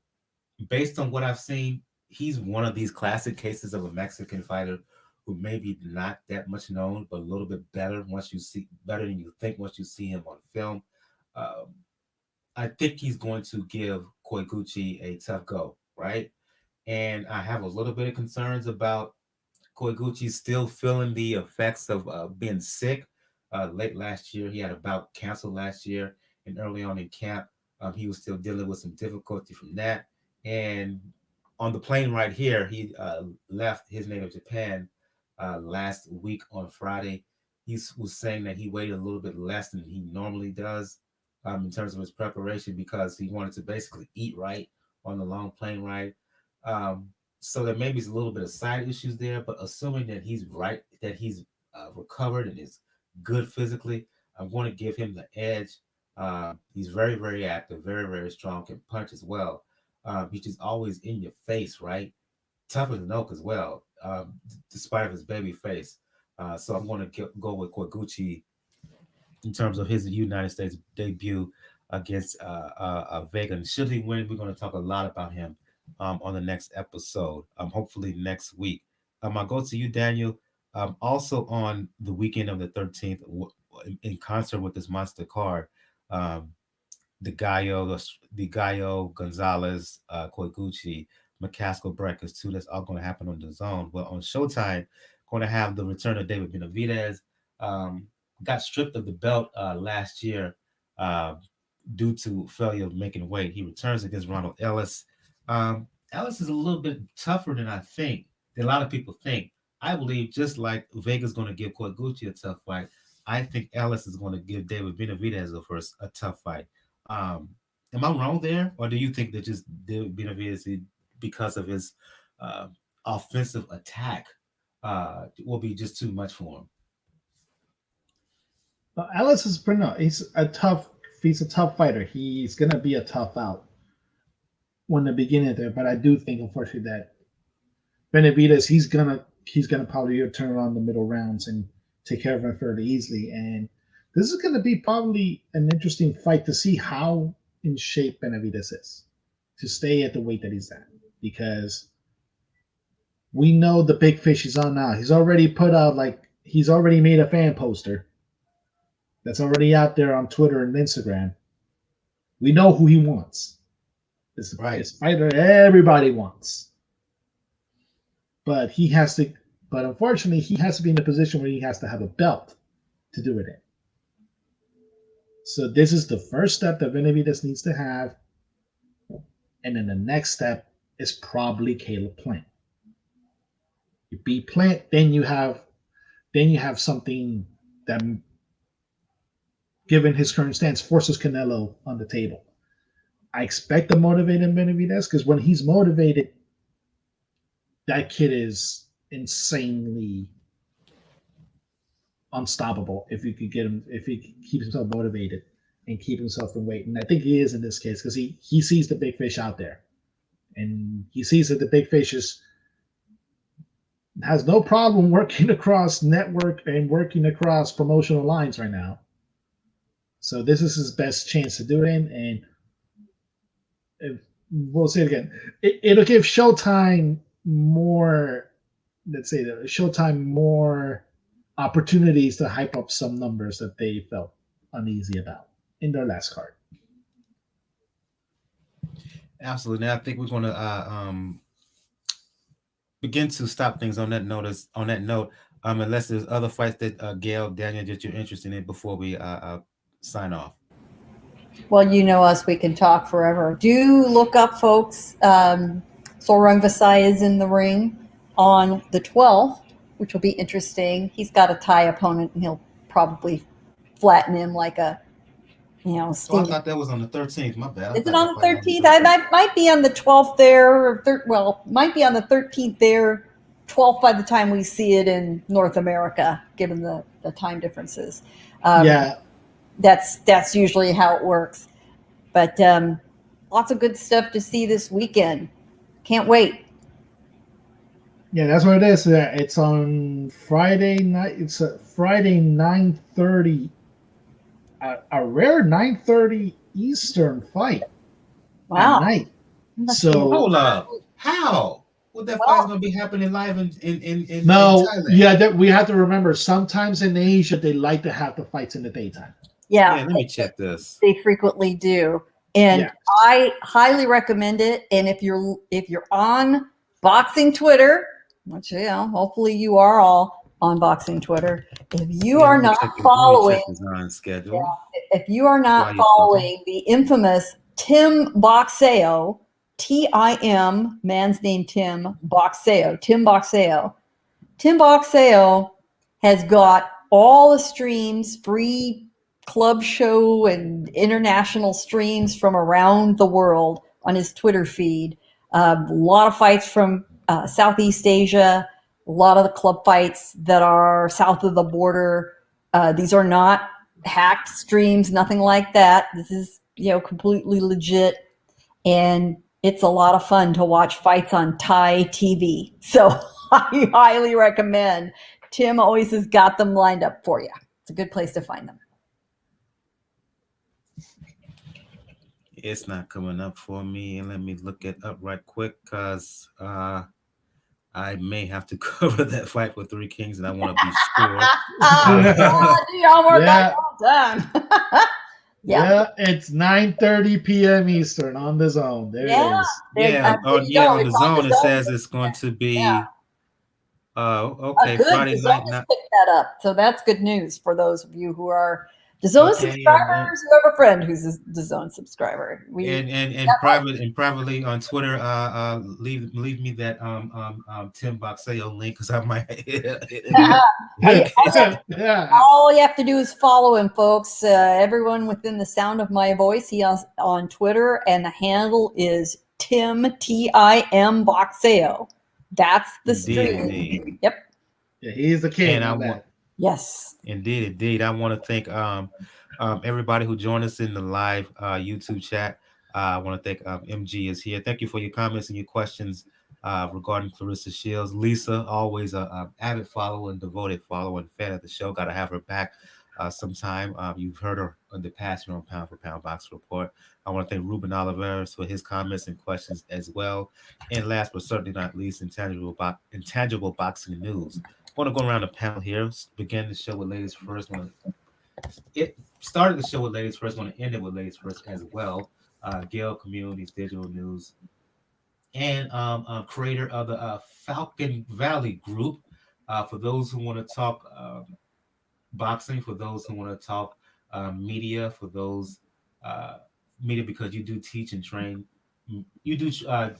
Based on what I've seen, he's one of these classic cases of a Mexican fighter who maybe not that much known, but a little bit better better than you think once you see him on film. Um, I think he's going to give Koiguchi a tough go, right? And I have a little bit of concerns about Koiguchi still feeling the effects of being sick. Late last year, he had a bout canceled last year, and early on in camp, he was still dealing with some difficulty from that. And on the plane right here, he left his native Japan last week on Friday. He was saying that he waited a little bit less than he normally does in terms of his preparation because he wanted to basically eat right on the long plane ride. Um, so there maybe is a little bit of side issues there, but assuming that he's right, that he's recovered and is good physically, I'm going to give him the edge. He's very, very active, very, very strong, can punch as well. He's just always in your face, right? Tougher than oak as well, despite of his baby face. So I'm going to go with Koiguchi in terms of his United States debut against Vega. And should he win, we're going to talk a lot about him on the next episode, hopefully next week. I'll go to you, Daniel. Also on the weekend of the 13th, in concert with this monster card, um, the Gallo, Gonzalez, Koiguchi, McCaskill Breakers too. That's all going to happen on the zone. Well, on Showtime, going to have the return of David Benavidez. Um, got stripped of the belt last year uh, due to failure of making weight. He returns against Ronald Ellis. Ellis is a little bit tougher than a lot of people think. I believe just like Vega's going to give Gucci a tough fight, I think Ellis is going to give David Benavidez a tough fight. Am I wrong there, or do you think that just David Benavidez, because of his uh, offensive attack, will be just too much for him? Ellis is pretty. No, He's a tough fighter. He's gonna be a tough out when the beginning there. But I do think, unfortunately, that Benavidez he's gonna probably turn around the middle rounds and take care of him fairly easily. And this is gonna be probably an interesting fight to see how in shape Benavidez is to stay at the weight that he's at, because we know the big fish he's on now. He's already made a fan poster that's already out there on Twitter and Instagram. We know who he wants. This fighter everybody wants. But he has to. But unfortunately, he has to be in a position where he has to have a belt to do it in. So this is the first step that Benavidez needs to have, and then the next step is probably Caleb Plant. You beat Plant, then you have something that, given his current stance, forces Canelo on the table. I expect to motivate him, Benavidez, because when he's motivated, that kid is insanely unstoppable. If he keeps himself motivated and keep himself in weight, and I think he is in this case because he sees the big fish out there, and he sees that the big fish has no problem working across network and working across promotional lines right now. So this is his best chance to do it in, and we'll say it again. It'll give Showtime more, let's say that Showtime more opportunities to hype up some numbers that they felt uneasy about in their last card. Absolutely. Now I think we're going to begin to stop things on that note. Unless there's other fights that Gayle, Daniel, that you're interested in before we sign off. Well, you know us, we can talk forever. Do look up, folks. Sorang Vasai is in the ring on the 12th, which will be interesting. He's got a Thai opponent, and he'll probably flatten him like a, I thought that was on the 13th. My bad. Is it on the 13th? I might be on the 12th there. Might be on the 13th there. 12th by the time we see it in North America, given the time differences. That's usually how it works. But lots of good stuff to see this weekend. Can't wait. Yeah, that's what it is. It's on Friday night. It's a Friday 9:30. A rare 9:30 Eastern fight. Wow. At night. So hold up. How? Well, that fight's going to be happening live in no, Thailand. Yeah, we have to remember. Sometimes in Asia, they like to have the fights in the daytime. Yeah, let me check this. They frequently do, and I highly recommend it. And if you're on boxing Twitter, which hopefully you are all on boxing Twitter. If you are not following, if you are not following the infamous Tim Boxeo, Tim, man's name Tim Boxeo, Tim Boxeo has got all the streams, free club show and international streams from around the world on his Twitter feed. A lot of fights from Southeast Asia, a lot of the club fights that are south of the border. These are not hacked streams, nothing like that. This is, completely legit. And it's a lot of fun to watch fights on Thai TV. So I highly recommend. Tim always has got them lined up for you. It's a good place to find them. It's not coming up for me. And let me look it up right quick because I may have to cover that fight with Three Kings, and I want to be sure. Yeah, it's 9:30 p.m. Eastern on the Zone. There it is. On the Zone it says it's going to be okay. Good. Friday night. Pick that up. So that's good news for those of you who are DAZN Okay, subscribers, you have a friend who's a DAZN subscriber. and privately on Twitter, leave me that Tim Boxeo link because I might hit him up. Yeah. All you have to do is follow him, folks. Everyone within the sound of my voice, he is on Twitter, and the handle is Tim Boxeo. That's the Indeed, stream. indeed. Yep. Yeah, he's the king And I on want that. Yes. Indeed. I want to thank everybody who joined us in the live YouTube chat. I want to thank MG is here. Thank you for your comments and your questions regarding Claressa Shields. Lisa, always a avid follower and devoted follower and fan of the show. Got to have her back sometime. You've heard her in the past here on Pound for Pound Box Report. I want to thank Ruben Oliveros for his comments and questions as well. And last but certainly not least, intangible boxing news. I want to go around the panel here. Begin the show with ladies first. It started the show with ladies first. Want to end it with ladies first as well. Gayle Communities Digital News and creator of the Falcon Valley Group. For those who want to talk boxing, for those who want to talk media, for those media because you do teach and train. You do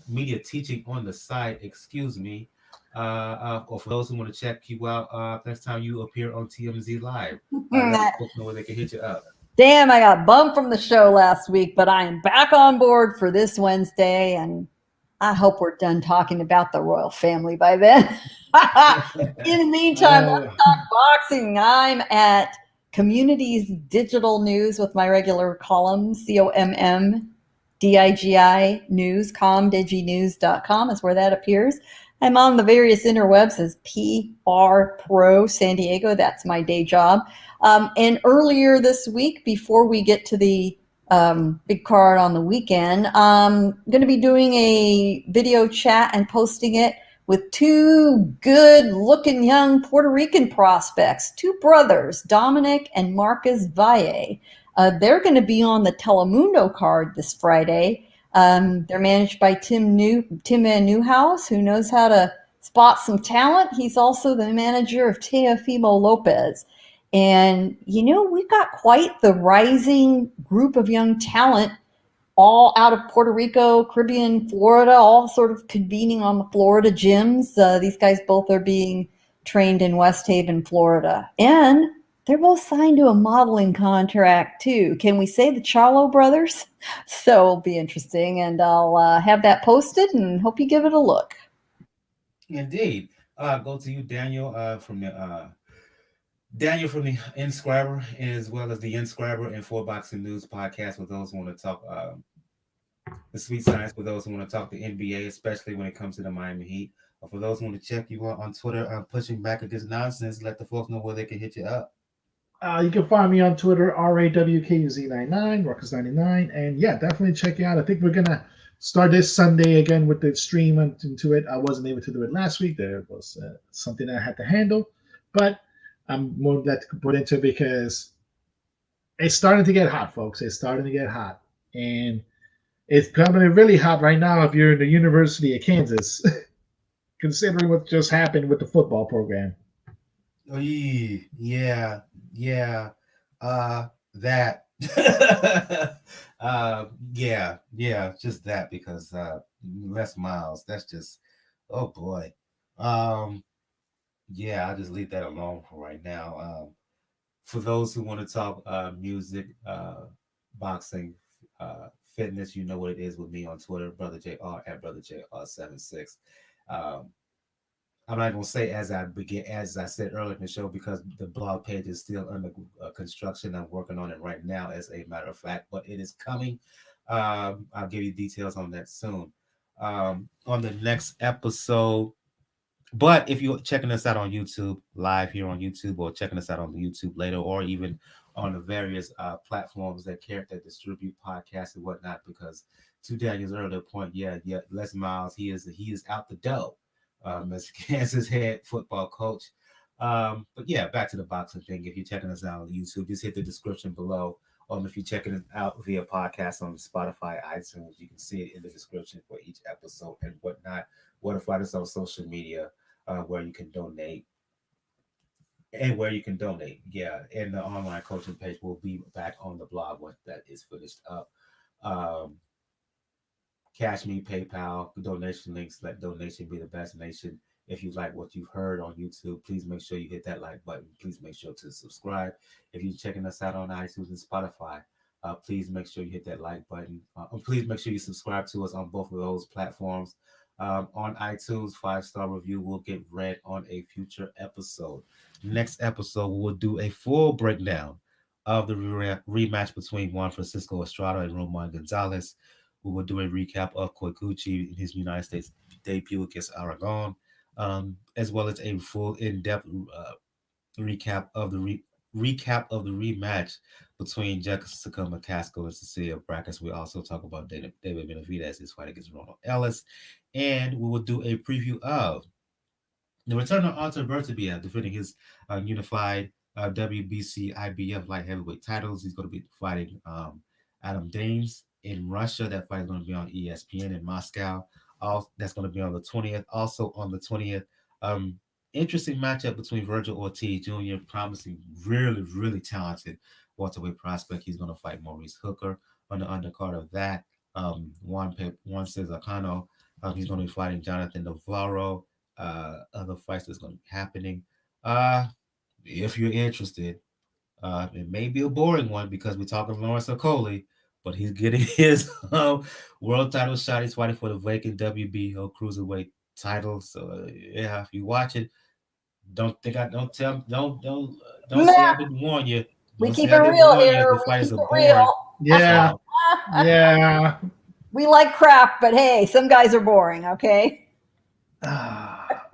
media teaching on the side. Excuse me. Or for those who want to check you out next time you appear on TMZ Live, let the folks know where they can hit you up. Damn, I got bumped from the show last week, but I am back on board for this Wednesday, and I hope we're done talking about the royal family by then. In the meantime, let's talk boxing. I'm at Communities Digital News with my regular column, COMMDIGI News, comdiginews.com is where that appears. I'm on the various interwebs as PR Pro San Diego. That's my day job. And earlier this week, before we get to the big card on the weekend, I'm going to be doing a video chat and posting it with two good-looking young Puerto Rican prospects, two brothers, Dominic and Marcus Valle. They're going to be on the Telemundo card this Friday. They're managed by Tim Van Newhouse, who knows how to spot some talent. He's also the manager of Teofimo Lopez. And, we've got quite the rising group of young talent all out of Puerto Rico, Caribbean, Florida, all sort of convening on the Florida gyms. These guys both are being trained in West Haven, Florida. And they're both signed to a modeling contract, too. Can we say the Charlo brothers? So it'll be interesting. And I'll have that posted and hope you give it a look. Indeed. Go to you, Daniel, from the Inscriber, as well as the Inscriber and For Boxing News podcast for those who want to talk the sweet science, for those who want to talk the NBA, especially when it comes to the Miami Heat. Or for those who want to check you out on Twitter, pushing back against nonsense, let the folks know where they can hit you up. You can find me on Twitter, RAWKUZ99, Ruckus99. And yeah, definitely check it out. I think we're going to start this Sunday again with the stream into it. I wasn't able to do it last week. There was something I had to handle. But I'm more glad to put into it because it's starting to get hot, folks. It's starting to get hot. And it's becoming really hot right now if you're in the University of Kansas, considering what just happened with the football program. Oh, yeah. That. Just that because Les Miles. That's just, oh boy. I'll just leave that alone for right now. For those who want to talk music, boxing, fitness, you know what it is with me on Twitter, Brother JR at Brother JR76. I'm not going to say as I said earlier in the show, because the blog page is still under construction. I'm working on it right now, as a matter of fact, but it is coming. I'll give you details on that soon. On the next episode. But if you're checking us out on YouTube, live here on YouTube, or checking us out on the YouTube later, or even on the various platforms that distribute podcasts and whatnot, because to Daniel's earlier point, Les Miles, he is out the door as Kansas head football coach. But yeah, back to the boxing thing. If you're checking us out on YouTube, just hit the description below. If you're checking it out via podcast on Spotify, iTunes, you can see it in the description for each episode and whatnot. Find us on social media where you can donate and where you can donate. Yeah, and the online coaching page will be back on the blog once that is finished up. Um, Cash Me, PayPal, donation links. Let donation be the best nation. If you like what you've heard on YouTube, please make sure you hit that like button. Please make sure to subscribe. If you're checking us out on iTunes and Spotify, please make sure you hit that like button. Please make sure you subscribe to us on both of those platforms. On iTunes, 5-star review will get read on a future episode. Next episode, we will do a full breakdown of the rematch between Juan Francisco Estrada and Roman Gonzalez. We will do a recap of Koiguchi in his United States debut against Aragon, as well as a full in-depth recap of the rematch between Jessica McCaskill and Cecilia Brackets. We also talk about David Benavidez, his fight against Ronald Ellis, and we will do a preview of the return of Artur Beterbiev defending his unified WBC IBF light heavyweight titles. He's going to be fighting Adam Dames in Russia. That fight is going to be on ESPN in Moscow. That's going to be on the 20th. Also on the 20th, um, interesting matchup between Virgil Ortiz Jr., promising, really, really talented welterweight prospect. He's going to fight Maurice Hooker on the undercard of that. Juan Cesar Cano, he's going to be fighting Jonathan Navarro. Other fights that's going to be happening. Uh, if you're interested, it may be a boring one because we're talking Lawrence Okoli, but he's getting his world title shot. He's fighting for the vacant WBO cruiserweight title. So yeah, if you watch it, don't say I Nah, didn't warn you. we Don't keep say it I didn't real warn you. here. The We fights keep are it boring. real. Yeah, So yeah. We like craft, but hey, some guys are boring. Okay. and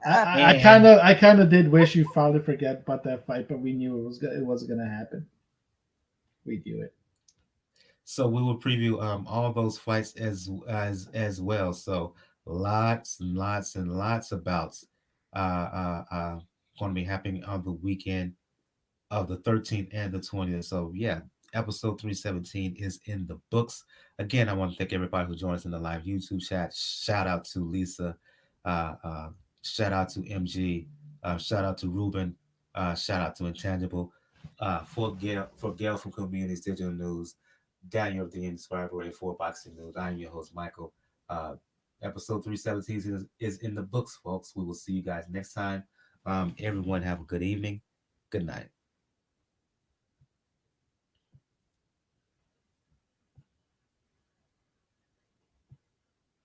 I kind of did wish you finally forget about that fight, but we knew it wasn't gonna happen. We knew it. So we will preview all those fights as well. So lots and lots and lots of bouts going to be happening on the weekend of the 13th and the 20th. So yeah, episode 317 is in the books. Again, I want to thank everybody who joined us in the live YouTube chat. Shout out to Lisa. Uh, uh, Shout out to MG. Shout out to Ruben. Shout out to Intangible. For Gail from Communities Digital News. Daniel of the Inspired for Boxing News. I'm your host, Michael. Uh, Episode 317 is in the books, folks. We will see you guys next time. Everyone have a good evening. Good night.